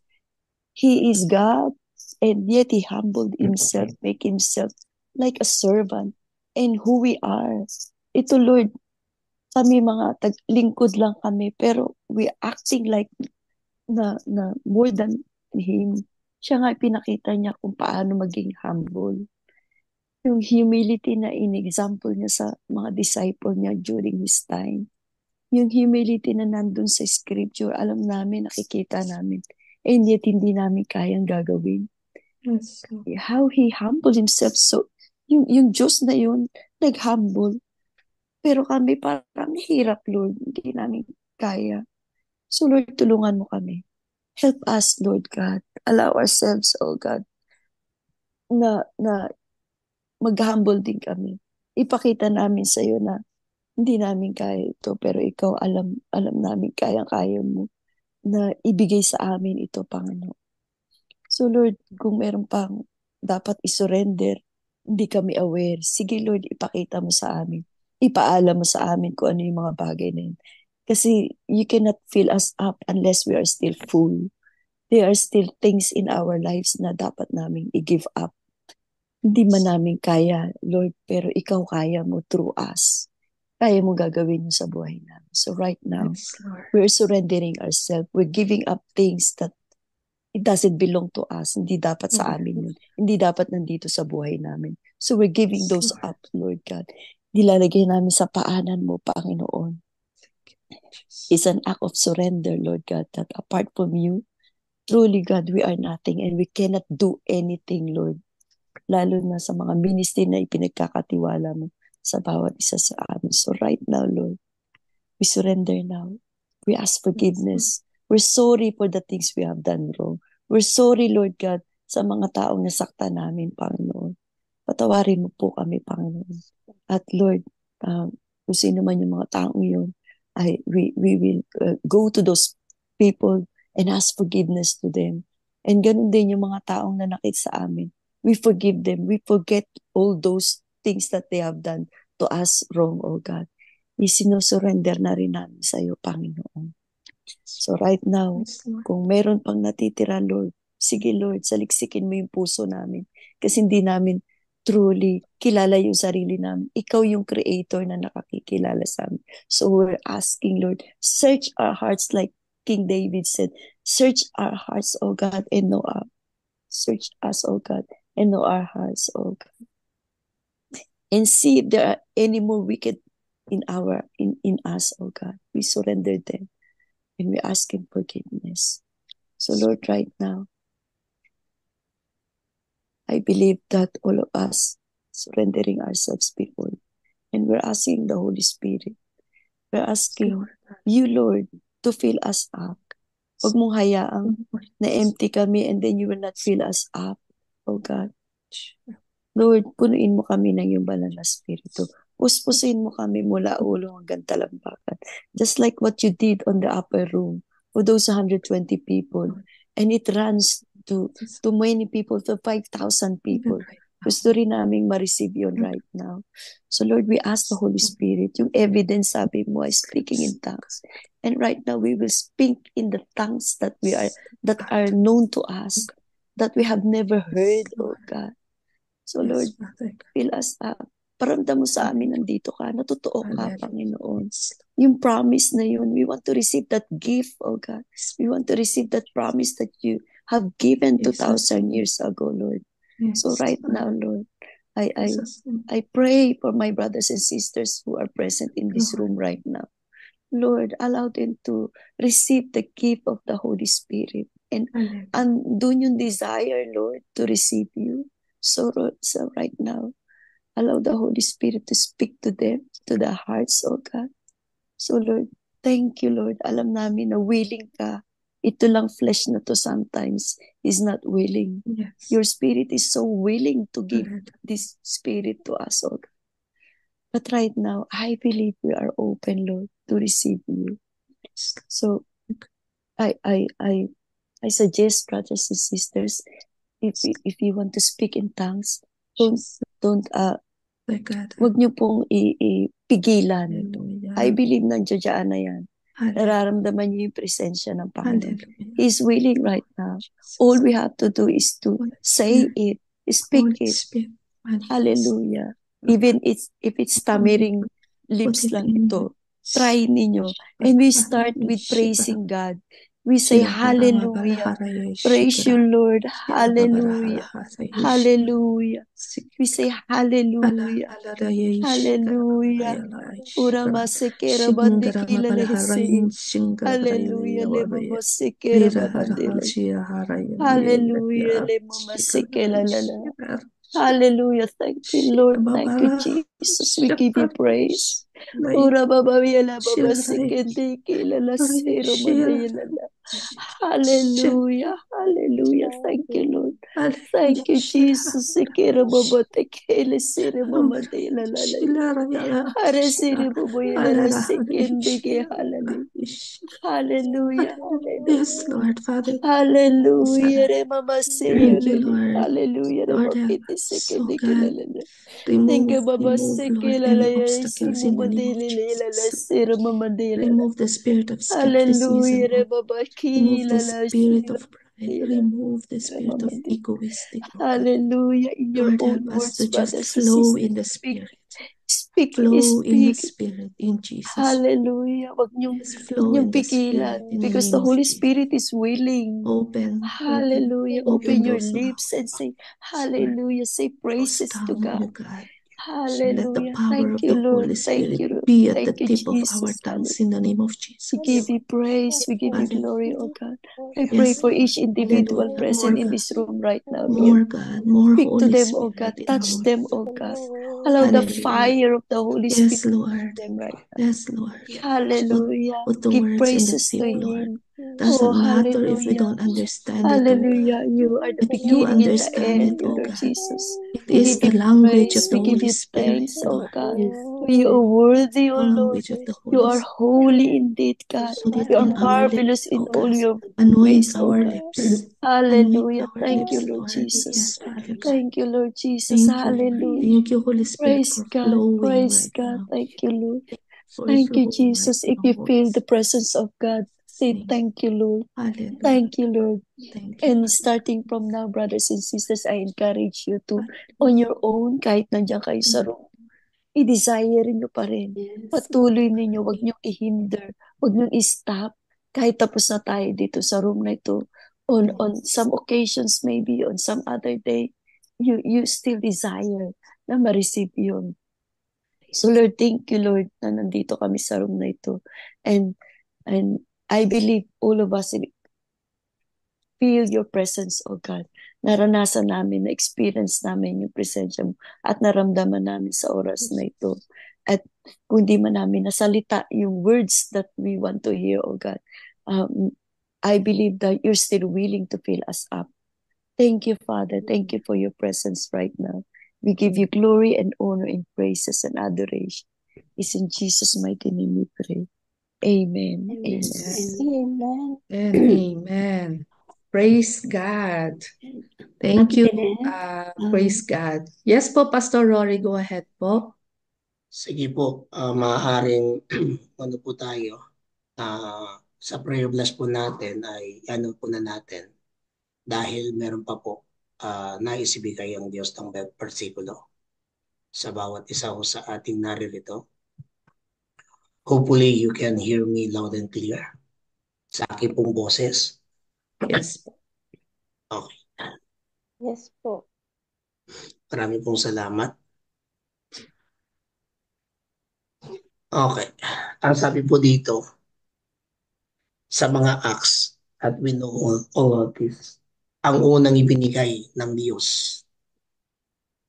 He is God, and yet He humbled Himself, make Himself like a servant. And who we are. Ito, Lord, kami mga lingkod lang kami, pero we acting like na more than Him. Siya nga pinakita niya kung paano maging humble. Yung humility na in-example niya sa mga disciple niya during His time. Yung humility na nandun sa scripture, alam namin, nakikita namin. And yet, hindi namin kayang gagawin. Yes. How He humbled Himself. So, yung Diyos na yun, nag-humble. Pero kami parang hirap, Lord. Hindi namin kaya. So, Lord, tulungan mo kami. Help us, Lord God. Allow ourselves, oh God, na mag-humble din kami. Ipakita namin sa iyo na hindi namin kaya ito, pero ikaw alam namin kaya mo na ibigay sa amin ito, Panginoon. So Lord, kung meron pang dapat isurrender, hindi kami aware. Sige Lord, ipakita mo sa amin. Ipaalam mo sa amin kung ano yung mga bagay na yun. Kasi you cannot fill us up unless we are still full. There are still things in our lives na dapat namin i-give up. Hindi man namin kaya, Lord, pero ikaw kaya mo through us. Kaya mo gagawin mo sa buhay namin. So right now, Yes, Lord. we're surrendering ourselves. We're giving up things that it doesn't belong to us. Hindi dapat sa amin yun. Hindi dapat nandito sa buhay namin. So we're giving those up, Lord God. Nilalagay namin sa paanan mo, Panginoon. It's an act of surrender, Lord God, that apart from you, truly, God, we are nothing and we cannot do anything, Lord. Lalo na sa mga ministry na ipinagkakatiwala mo sa bawat isa sa amin. So right now, Lord, we surrender now. We ask forgiveness. We're sorry for the things we have done wrong. We're sorry, Lord God, sa mga taong nasaktan namin, Panginoon. Patawarin mo po kami, Panginoon. At Lord, kung sino man yung mga taong yun, we will go to those people and ask forgiveness to them. And ganun din yung mga taong nanakit sa amin. We forgive them. We forget all those things that they have done to us wrong, oh God. isinusurrender na rin namin sa iyo, Panginoon. So right now, Yes, Lord. kung meron pang natitira, Lord, sige Lord, saliksikin mo yung puso namin. Kasi hindi namin truly kilala yung sarili namin. Ikaw yung creator na nakakikilala sa amin. So we're asking, Lord, search our hearts like King David said, search our hearts, O God, and know our search us, O God, and know our hearts, O God. And see if there are any more wicked in us, O God. We surrender them. And we ask Him forgiveness. So Lord, right now, I believe that all of us surrendering ourselves before you. And we're asking the Holy Spirit. We're asking you, Lord, to fill us up. Huwag mong hayaang na-empty kami and then you will not fill us up, oh God. Lord, punuin mo kami ng iyong banal na spirito. Puspusin mo kami mula ulo hanggang talampakan. Just like what you did on the upper room for those 120 people. And it runs to many people, to 5,000 people. Gusto rin naming ma-receive yun right now. So Lord, we ask the Holy Spirit, yung evidence sabi mo ay speaking in tongues. And right now we will speak in the tongues that are known to us, that we have never heard, oh God. So Lord, fill us up. Paramdam mo sa amin, nandito ka, natotoo ka, Panginoon. Yung promise na yun, we want to receive that gift, oh God. We want to receive that promise that you have given 2,000 years ago, Lord. So right now, Lord, I pray for my brothers and sisters who are present in this room right now. Lord, allow them to receive the gift of the Holy Spirit. And doon yung desire, Lord, to receive you. So right now, allow the Holy Spirit to speak to them, to their hearts, oh God. So Lord, thank you, Lord. Alam namin na willing ka. Ito lang flesh na to sometimes is not willing. Yes. Your spirit is so willing to give this spirit to us, oh God. But right now, I believe we are open, Lord, to receive you. So I suggest, brothers and sisters, if you want to speak in tongues, don't wag niyo pong ipigilan. I believe nandiyan na yan. Nararamdaman niyo yung presensya ng Panginoon. He's willing right now. All we have to do is to say it, speak it. Hallelujah. Even if it's stammering lips lang ito, try ninyo. And we start with praising God. We say, hallelujah. Praise you, Lord. Hallelujah. Hallelujah. We say, hallelujah. Hallelujah. Urama sekera bandikila lehese. Hallelujah. Lemama sekera babandele. Hallelujah. Lemama sekela lala. Hallelujah. Thank you, Lord. Thank you, Jesus. We give you praise. Ura baba yala baba sekende kila la sero mandela. Hallelujah. Hallelujah. Thank you, Lord. Thank you, Jesus. Sekera baba tekele sere mama dela la la. Hare sere baba yala la sekende ke hallelujah. Hallelujah. Yes, Lord, Father. Hallelujah. Re mama sere Thank you, Lord. Hallelujah. Re Lord, mama kiti so sekende God, kila la. remove, Thank you, Baba. Lord, Sekela la any ya obstacles isi in mama the name of dela la la Jesus. sere mama dela. Remove the spirit of Hallelujah. skepticism. Re baba Remove kila the la spirit sila of pride. dela. Remove the Re spirit mama of dela. egoistic. Hallelujah. In your Lord, own help us words, to just brothers and flow in sisters, the speak, spirit. speak, Flow in the speak. spirit in Jesus. Hallelujah. Wag Yes, flow niyong in the spirit pigilan in the because name the of Holy Jesus. Spirit is willing. Open, Hallelujah. open Open your those lips and mouths. say, Hallelujah. Say Those praises to tongue, oh God. God. Let the Hallelujah. power Thank of you, the Lord. Holy Thank Spirit you, Lord. be at the Thank you, tip of our Jesus. tongues in the name of Jesus. We give you praise. We give you glory, oh God. I pray Yes, for each Lord. individual Hallelujah. present More in God, this room right now, Lord. more God, more Speak to Holy them, oh God. Spirit in Touch our them, oh God. Allow the fire of the Holy Yes, Spirit Lord. to them right now. Yes, Lord. Hallelujah. Put the Give words in the praises tip, to Lord. Him. Doesn't Oh, matter if we hallelujah. don't understand it, oh God. Hallelujah. You are the But you beginning and the understand end, it, oh Lord God. Jesus. It We is give the you language of praise. the We give Holy you Spirit, thanks, oh Lord. God. You are worthy, oh Lord. Language of the You Holy are Spirit. holy indeed, God. Put it You are in our marvelous lips, in oh all God. your Anoint ways, oh our God. lips. Hallelujah. Anoint our Thank you, lips, Lord Lord. Jesus. Yes, Father God. Thank you, Lord Jesus. Thank you, Lord. Hallelujah. Thank you, Holy Spirit, Praise for God. flowing Praise right God. now. Thank you, Lord. Thank you, Jesus. If you feel the presence of God, say thank you, Lord. Hallelujah. Thank you, Lord. Thank you. And starting from now, brothers and sisters, I encourage you to, on your own, kahit nandiyan kayo sa room, i-desire nyo pa rin. Yes. Patuloy ninyo, wag nyo i-hinder, wag nyo i-stop. Kahit tapos na tayo dito sa room na ito, on some occasions, maybe on some other day, you still desire na ma-receive yun. So Lord, thank you, Lord, na nandito kami sa room na ito. And I believe all of us feel your presence, O God. Naranasan namin, na-experience namin yung presensya mo at naramdaman namin sa oras na ito. At kung di man namin nasalita yung words that we want to hear, O God, I believe that you're still willing to fill us up. Thank you, Father. Thank you for your presence right now. We give you glory and honor and praises and adoration. It's in Jesus' mighty name we pray. Amen. Amen. Amen. Amen. And amen. Praise God. Thank you. Praise God. Yes po, Pastor Rory, go ahead po. Sige po, maaaring ano po tayo, sa prayer blast po natin ay ano po na natin dahil meron pa po naisibigay ang Diyos ng versikulo sa bawat isa ko sa ating naririto. Hopefully you can hear me loud and clear sa aking pong boses. Yes po. Okay. Yes po. Marami pong salamat. Okay. Ang sabi po dito, sa mga acts, at we know all of this, ang unang ibinigay ng Diyos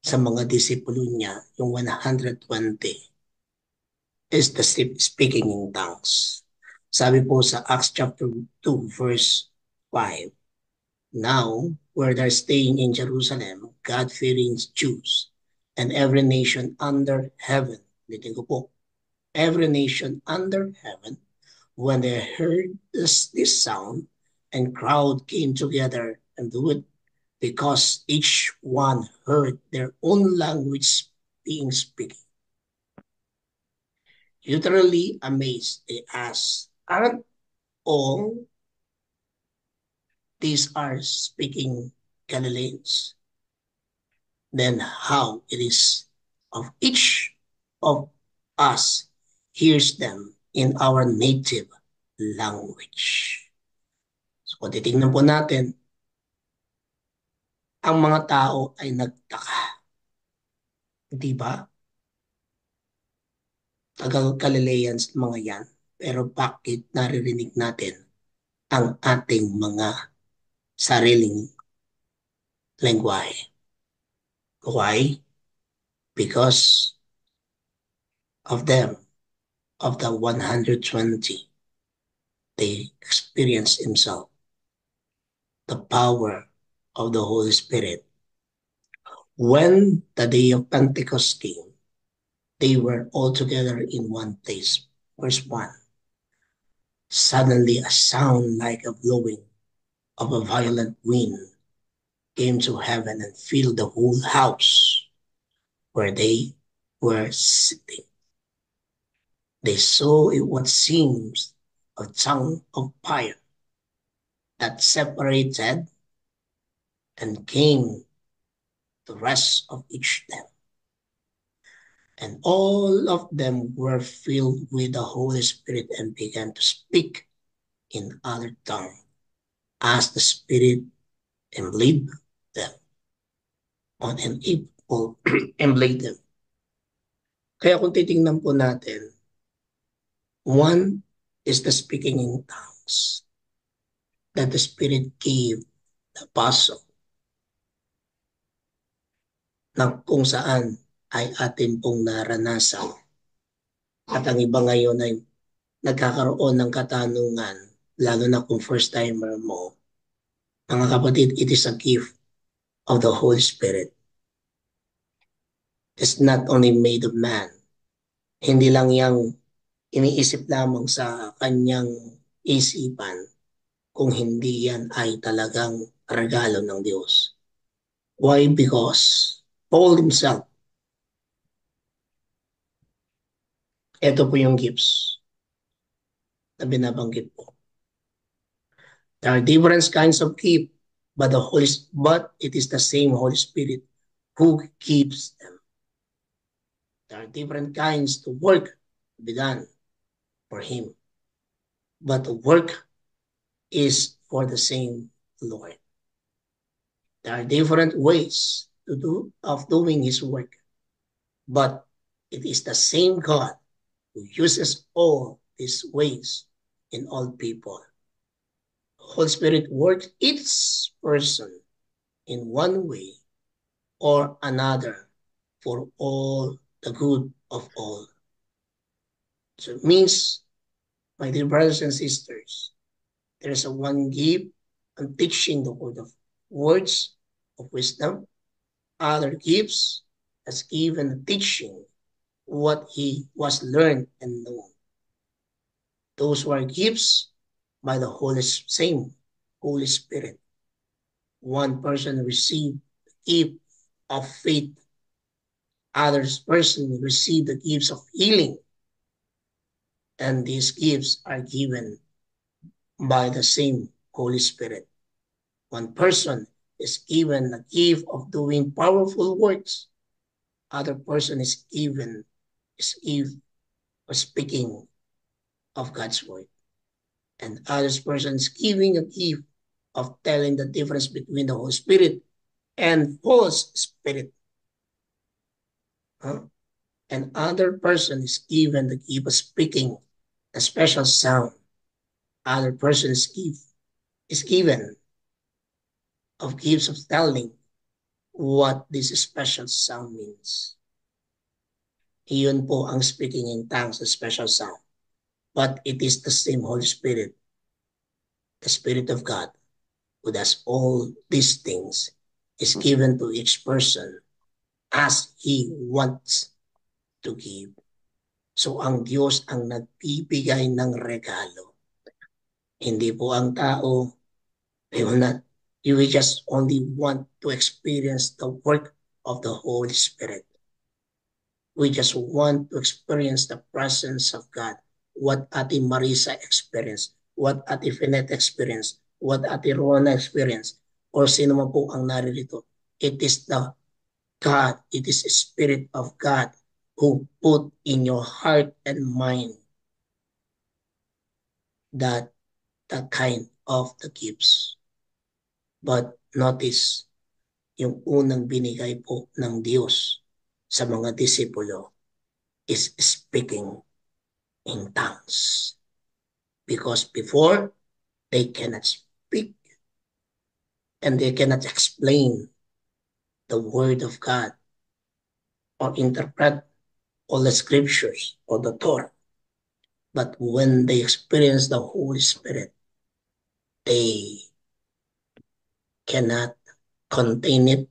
sa mga disipulo niya, yung 120, is the speaking in tongues. Sabi po sa Acts chapter 2, verse 5, now, where they're staying in Jerusalem, God-fearing Jews, and every nation under heaven, ulitin ko po, every nation under heaven, when they heard this sound, and crowd came together and do it, because each one heard their own language being spoken. Utterly amazed, they asked, aren't all these are speaking Galileans? Then how it is of each of us hears them in our native language. So kung titignan po natin, ang mga tao ay nagtaka. Di ba? Taga-Galileans mga yan. Pero bakit naririnig natin ang ating mga sariling lengguwahe? Why? Because of them, of the 120, they experienced himself, the power of the Holy Spirit. When the day of Pentecost came, they were all together in one place. Verse 1. Suddenly a sound like a blowing of a violent wind came to heaven and filled the whole house where they were sitting. They saw it what seems a tongue of fire that separated and came the rest of each them. And all of them were filled with the Holy Spirit and began to speak in other tongue as the Spirit emblazed them. On an equal emblazed them. Kaya kung titingnan po natin, one is the speaking in tongues that the Spirit gave the apostle na kung saan ay atin pong naranasan. At ang iba ngayon ay nagkakaroon ng katanungan, lalo na kung first timer mo. Mga kapatid, it is a gift of the Holy Spirit. It's not only made of man. Hindi lang yang iniisip lamang sa kanyang isipan, kung hindi yan ay talagang regalo ng Diyos. Why? Because Paul himself Ito po yung gifts na binabanggit po. There are different kinds of gift, but it is the same Holy Spirit who gives them. There are different kinds to work to be done for Him, but the work is for the same Lord. There are different ways of doing His work, but it is the same God who uses all these ways in all people. Holy Spirit works each person in one way or another for all the good of all. So it means, my dear brothers and sisters, there is a one gift on teaching the word of words of wisdom. Other gifts as given teaching what he was learned and known. Those were gifts by the same Holy Spirit. One person received the gift of faith. Others person received the gifts of healing. And these gifts are given by the same Holy Spirit. One person is given the gift of doing powerful works. Other person is given of speaking of God's word. And other person is giving a gift of telling the difference between the Holy Spirit and false spirit. And other person is given the gift of speaking a special sound. Other person is given of gifts of telling what this special sound means. Iyon po ang speaking in tongues, a special sound. But it is the same Holy Spirit, the Spirit of God, who does all these things, is given to each person as He wants to give. So ang Diyos ang nagbibigay ng regalo. Hindi po ang tao, you will just only want to experience the work of the Holy Spirit. We just want to experience the presence of God. What Ate Marisa experienced, what Ate Finette experienced, what Ate Rona experienced, or sino man po ang naririto. It is the God, it is the Spirit of God who put in your heart and mind that the kind of the gifts. But notice, yung unang binigay po ng Diyos sa mga disipulo is speaking in tongues. Because before, they cannot speak and they cannot explain the word of God or interpret all the scriptures or the Torah. But when they experience the Holy Spirit, they cannot contain it.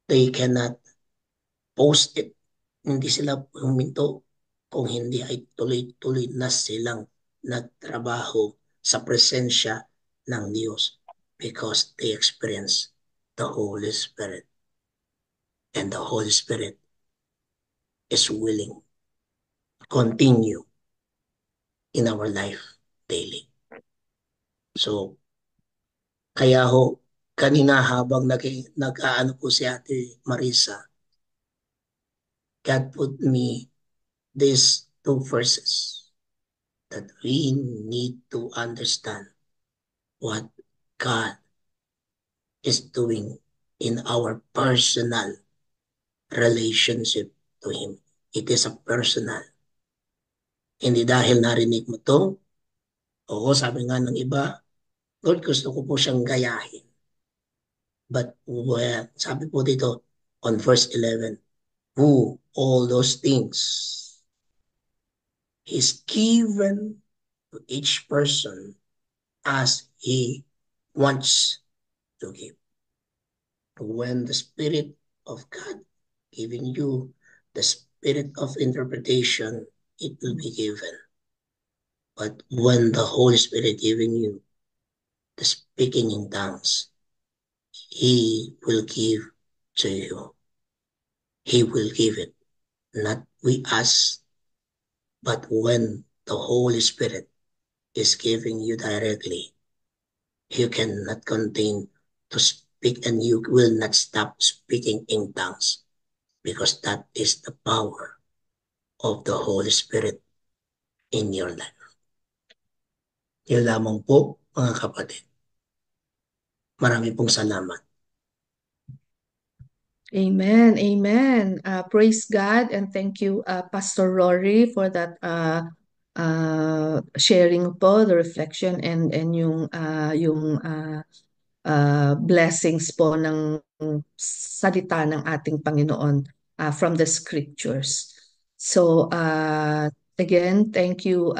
They cannot post it. Hindi sila huminto kung hindi ay tuloy-tuloy na silang nagtrabaho sa presensya ng Diyos because they experience the Holy Spirit. And the Holy Spirit is willing to continue in our life daily. So, kaya ho, kanina habang nag-aano po si Ate Marisa, God put me these two verses that we need to understand what God is doing in our personal relationship to Him. It is a personal. Hindi dahil narinig mo to, oo, sabi nga ng iba, Lord, gusto ko po siyang gayahin. But sabi po dito on verse 11, who all those things is given to each person as he wants to give. When the Spirit of God giving you the spirit of interpretation, it will be given. But when the Holy Spirit giving you the speaking in tongues, He will give to you. He will give it, not we ask, But when the Holy Spirit is giving you directly, you cannot contain to speak and you will not stop speaking in tongues because that is the power of the Holy Spirit in your life. Yun lamang po, mga kapatid. Marami pong salamat. Amen. Amen. Praise God and thank you, Pastor Rory, for that sharing po, the reflection and yung blessings po ng salita ng ating Panginoon from the scriptures. So again, thank you,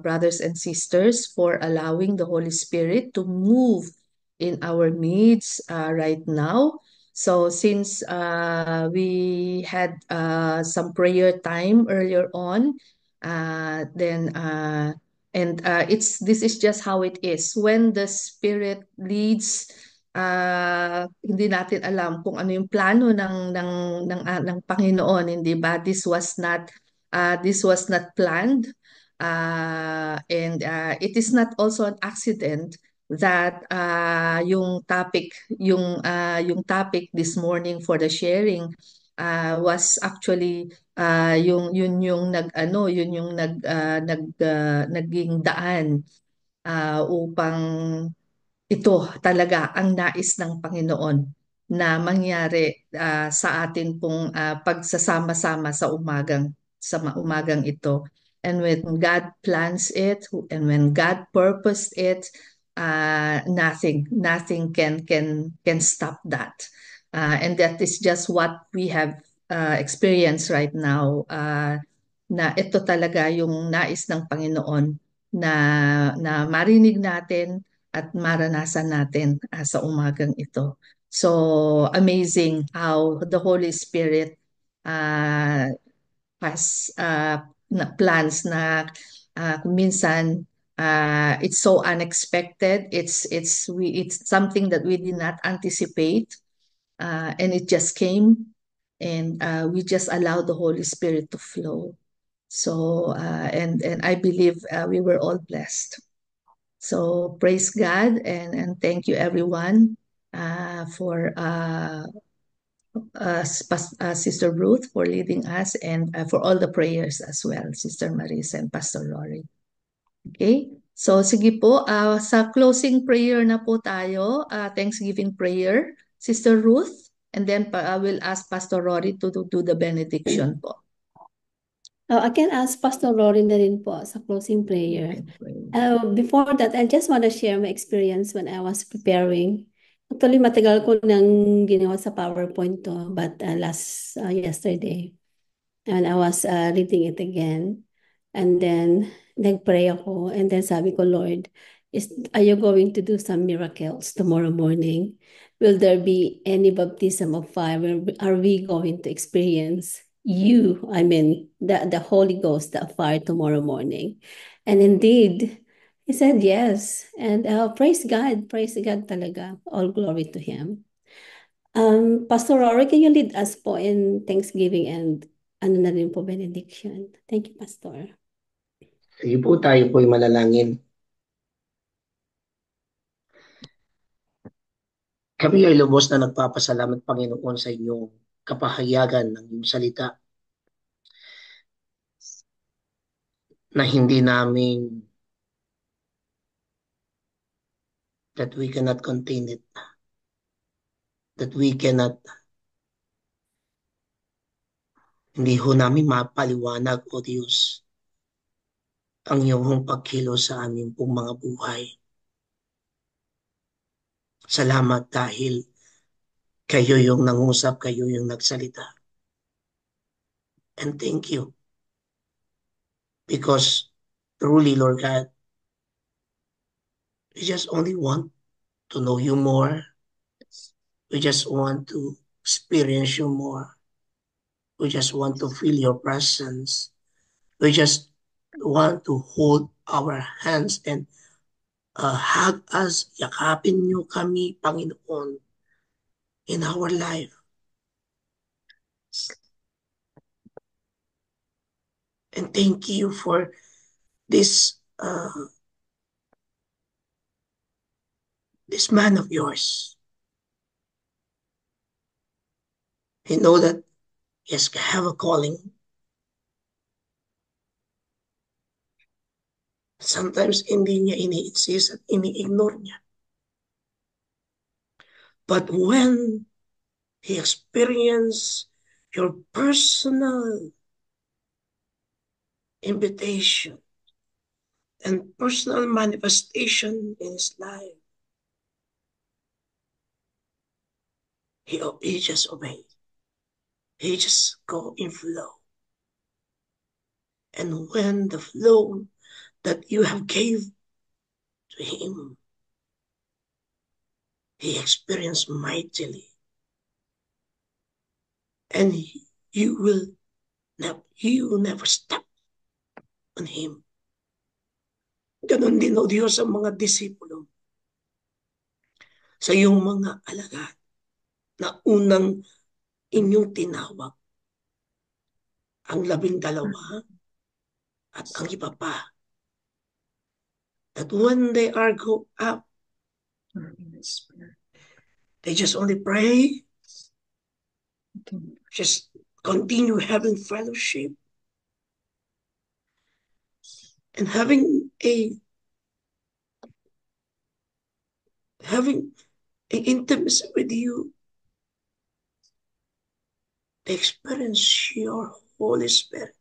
brothers and sisters, for allowing the Holy Spirit to move in our midst right now. So since we had some prayer time earlier on, then this is just how it is when the Spirit leads. Hindi natin alam kung ano yung plano ng Panginoon, hindi ba? This was not planned, and it is not also an accident that yung topic this morning for the sharing was actually naging daan upang ito talaga ang nais ng Panginoon na mangyari sa atin pong pagsasama-sama sa umagang ito. And when God plans it and when God purposed it, nothing can stop that. And that is just what we have experienced right now. Na ito talaga yung nais ng Panginoon na marinig natin at maranasan natin sa umagang ito. So amazing how the Holy Spirit has plans na minsan it's so unexpected. It's something that we did not anticipate, and it just came, and we just allowed the Holy Spirit to flow. So and I believe we were all blessed. So praise God and thank you everyone for Sister Ruth for leading us and for all the prayers as well, Sister Marisa and Pastor Lori. Okay? So sige po, sa closing prayer na po tayo, Thanksgiving prayer, Sister Ruth, and then I will ask Pastor Rory to do the benediction po. I can ask Pastor Rory na rin po sa closing prayer. Before that, I just want to share my experience when I was preparing. Actually, matagal ko nang ginawa sa PowerPoint to, but yesterday, and I was reading it again. And then, nagpray ako. And then sabi ko, Lord, are you going to do some miracles tomorrow morning? Will there be any baptism of fire? Are we going to experience the Holy Ghost, the fire tomorrow morning? And indeed, he said yes. And praise God talaga. All glory to Him. Pastor Rory, can you lead us po in Thanksgiving and ano na rin po benediction? Thank you, Pastor. Sige po, tayo po'y manalangin. Kami ay lubos na nagpapasalamat, Panginoon, sa inyong kapahayagan ng iyong salita na hindi namin that we cannot contain it, that we cannot, hindi ho namin mapaliwanag, O Diyos, ang iyong pagkilos sa aming pong mga buhay. Salamat dahil kayo yung nangusap, kayo yung nagsalita. And thank you. Because truly, Lord God, we just only want to know you more. We just want to experience you more. We just want to feel your presence. We just want to hold our hands and hug us. Yakapin niyo kami, Panginoon, in our life. And thank you for this this man of yours. He know that he has have a calling. Sometimes hindi niya ini-insist at ini-ignore niya. But when he experienced your personal invitation and personal manifestation in his life, he just obeyed. He just go in flow. And when the flow that you have gave to him, he experienced mightily. And you will never step on him. Ganon din o Diyos ang mga disipulo sa iyong mga alagad na unang inyong tinawag, ang 12 at ang iba pa, that when they are go up, they just only pray, just continue having fellowship and having intimacy with you. They experience your Holy Spirit.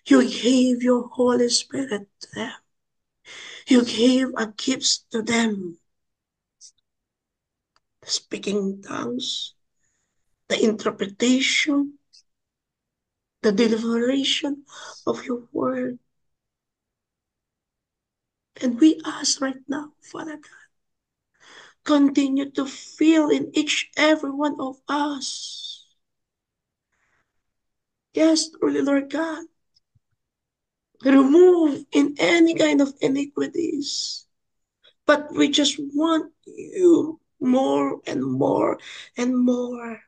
You gave your Holy Spirit to them. You gave a gift to them. The speaking tongues, the interpretation, the deliberation of your word. And we ask right now, Father God, continue to fill in each every one of us. Yes, truly, Lord God, remove in any kind of iniquities. But we just want you more and more and more.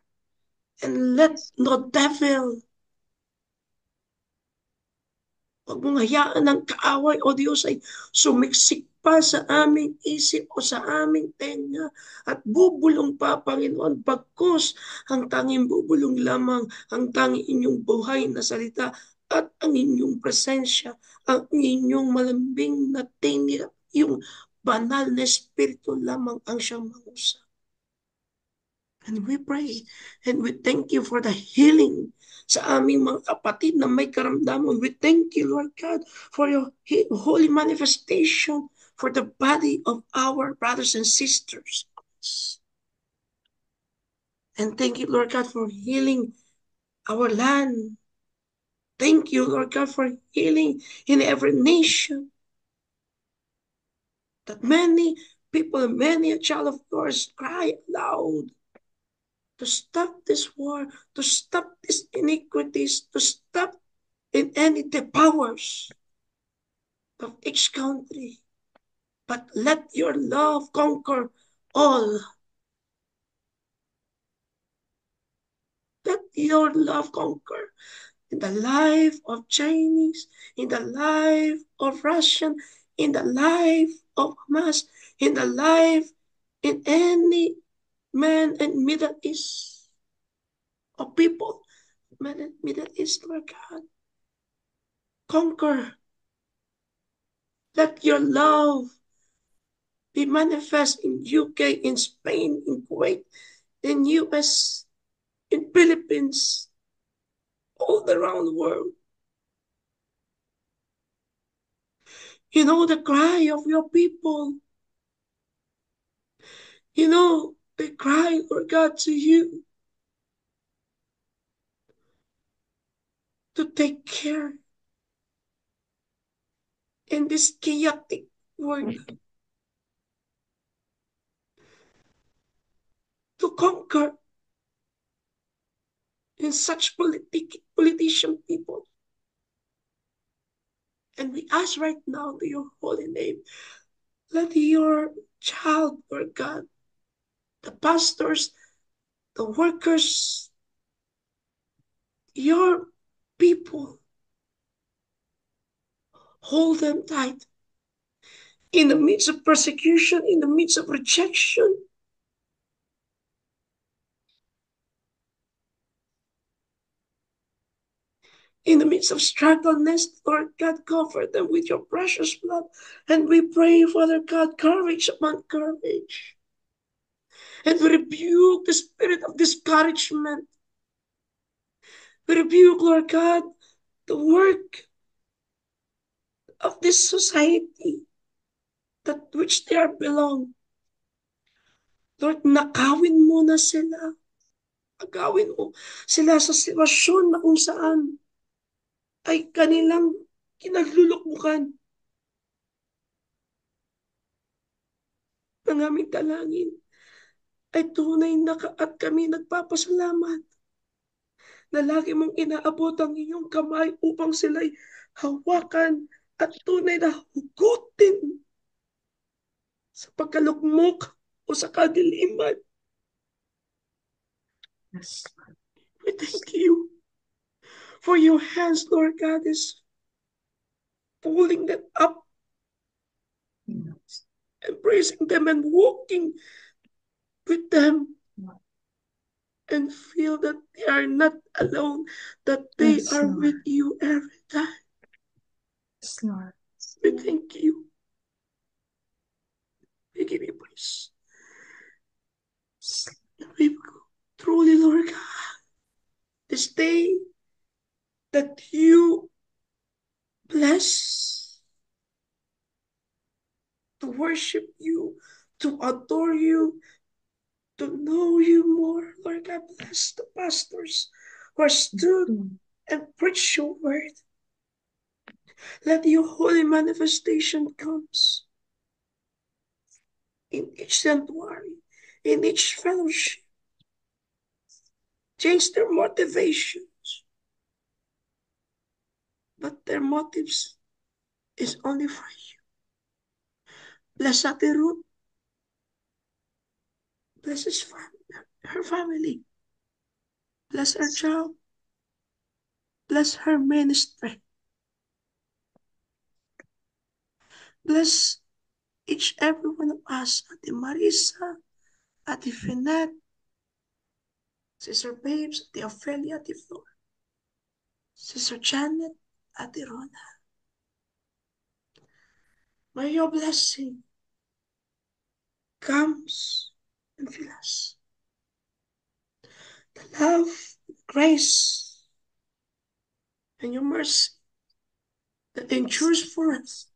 And let no devil, wag mong hayaan ng kaaway o Diyos ay sumiksik pa sa aming isip o sa aming tenga at bubulong pa, Panginoon, bagkus ang tanging bubulong lamang ang tanging inyong buhay na salita at ang inyong presensya, ang inyong malambing na tinig, yung banal na espiritu lamang ang siyang mangusap. And we pray and we thank you for the healing sa aming mga kapatid na may karamdaman. We thank you, Lord God, for your holy manifestation for the body of our brothers and sisters. And thank you, Lord God, for healing our land. Thank you, Lord God, for healing in every nation. That many people, many a child of yours cry aloud to stop this war, to stop these iniquities, to stop in any the powers of each country. But let your love conquer all. Let your love conquer in the life of Chinese, in the life of Russian, in the life of Hamas, in the life in any man in Middle East of people, man in Middle East, Lord God. Conquer. Let your love be manifest in UK, in Spain, in Kuwait, in US, in Philippines, all around the world. You know the cry of your people. You know they cry, Lord God, to you to take care in this chaotic world, to conquer in such politician people. And we ask right now to your holy name, let your child, Lord God, the pastors, the workers, your people Hold them tight. In the midst of persecution, in the midst of rejection, in the midst of struggleness, Lord God, cover them with your precious blood. And we pray, Father God, courage upon courage. And we rebuke the spirit of discouragement. We rebuke, Lord God, the work of this society that which they are belong. Lord, nakawin mo na sila. Agawin mo sila sa sitwasyon na kung saan ay kanilang kinaglulukmukan. Ang aming dalangin ay tunay na at kami nagpapasalamat na lagi mong inaabot ang iyong kamay upang sila'y hawakan at tunay na hugutin sa pagkalukmok o sa kadiliman. Yes. We thank you for your hands, Lord God, is pulling them up, Yes. embracing them and walking with them, and feel that they are not alone, that they Yes, are Lord. with you every time. Yes, Lord. We thank you. We give you praise. We truly, Lord God, this day that you bless to worship you, to adore you, to know you more. Lord God, bless the pastors who are stood and preach your word. Let your holy manifestation comes in each sanctuary, in each fellowship. Change their motivations, but their motives is only for you. Bless Ate Ruth. Bless her family. Bless her job. Bless her ministry. Bless each every one of us. Ate Marisa, Ate Finette, Sister Babes, Ate Ophelia, Ate Flor, Sister Janet, Ate Rona. May your blessing comes and fill us. The love, grace, and your mercy that endures for us.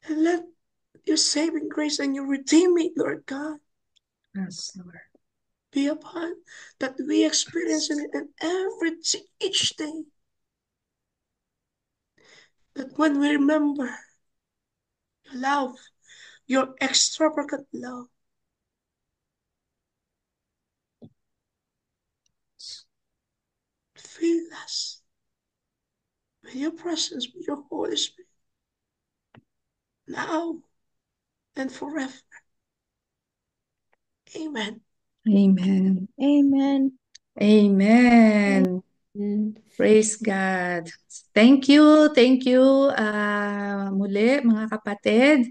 And let your saving grace and your redeeming, Lord God, Yes, Lord. be upon that we experience in it and each day. That when we remember your love, your extravagant love, fill us with your presence, with your Holy Spirit, now and forever. Amen. Amen. Amen. Amen. And Praise God. Thank you muli mga kapatid.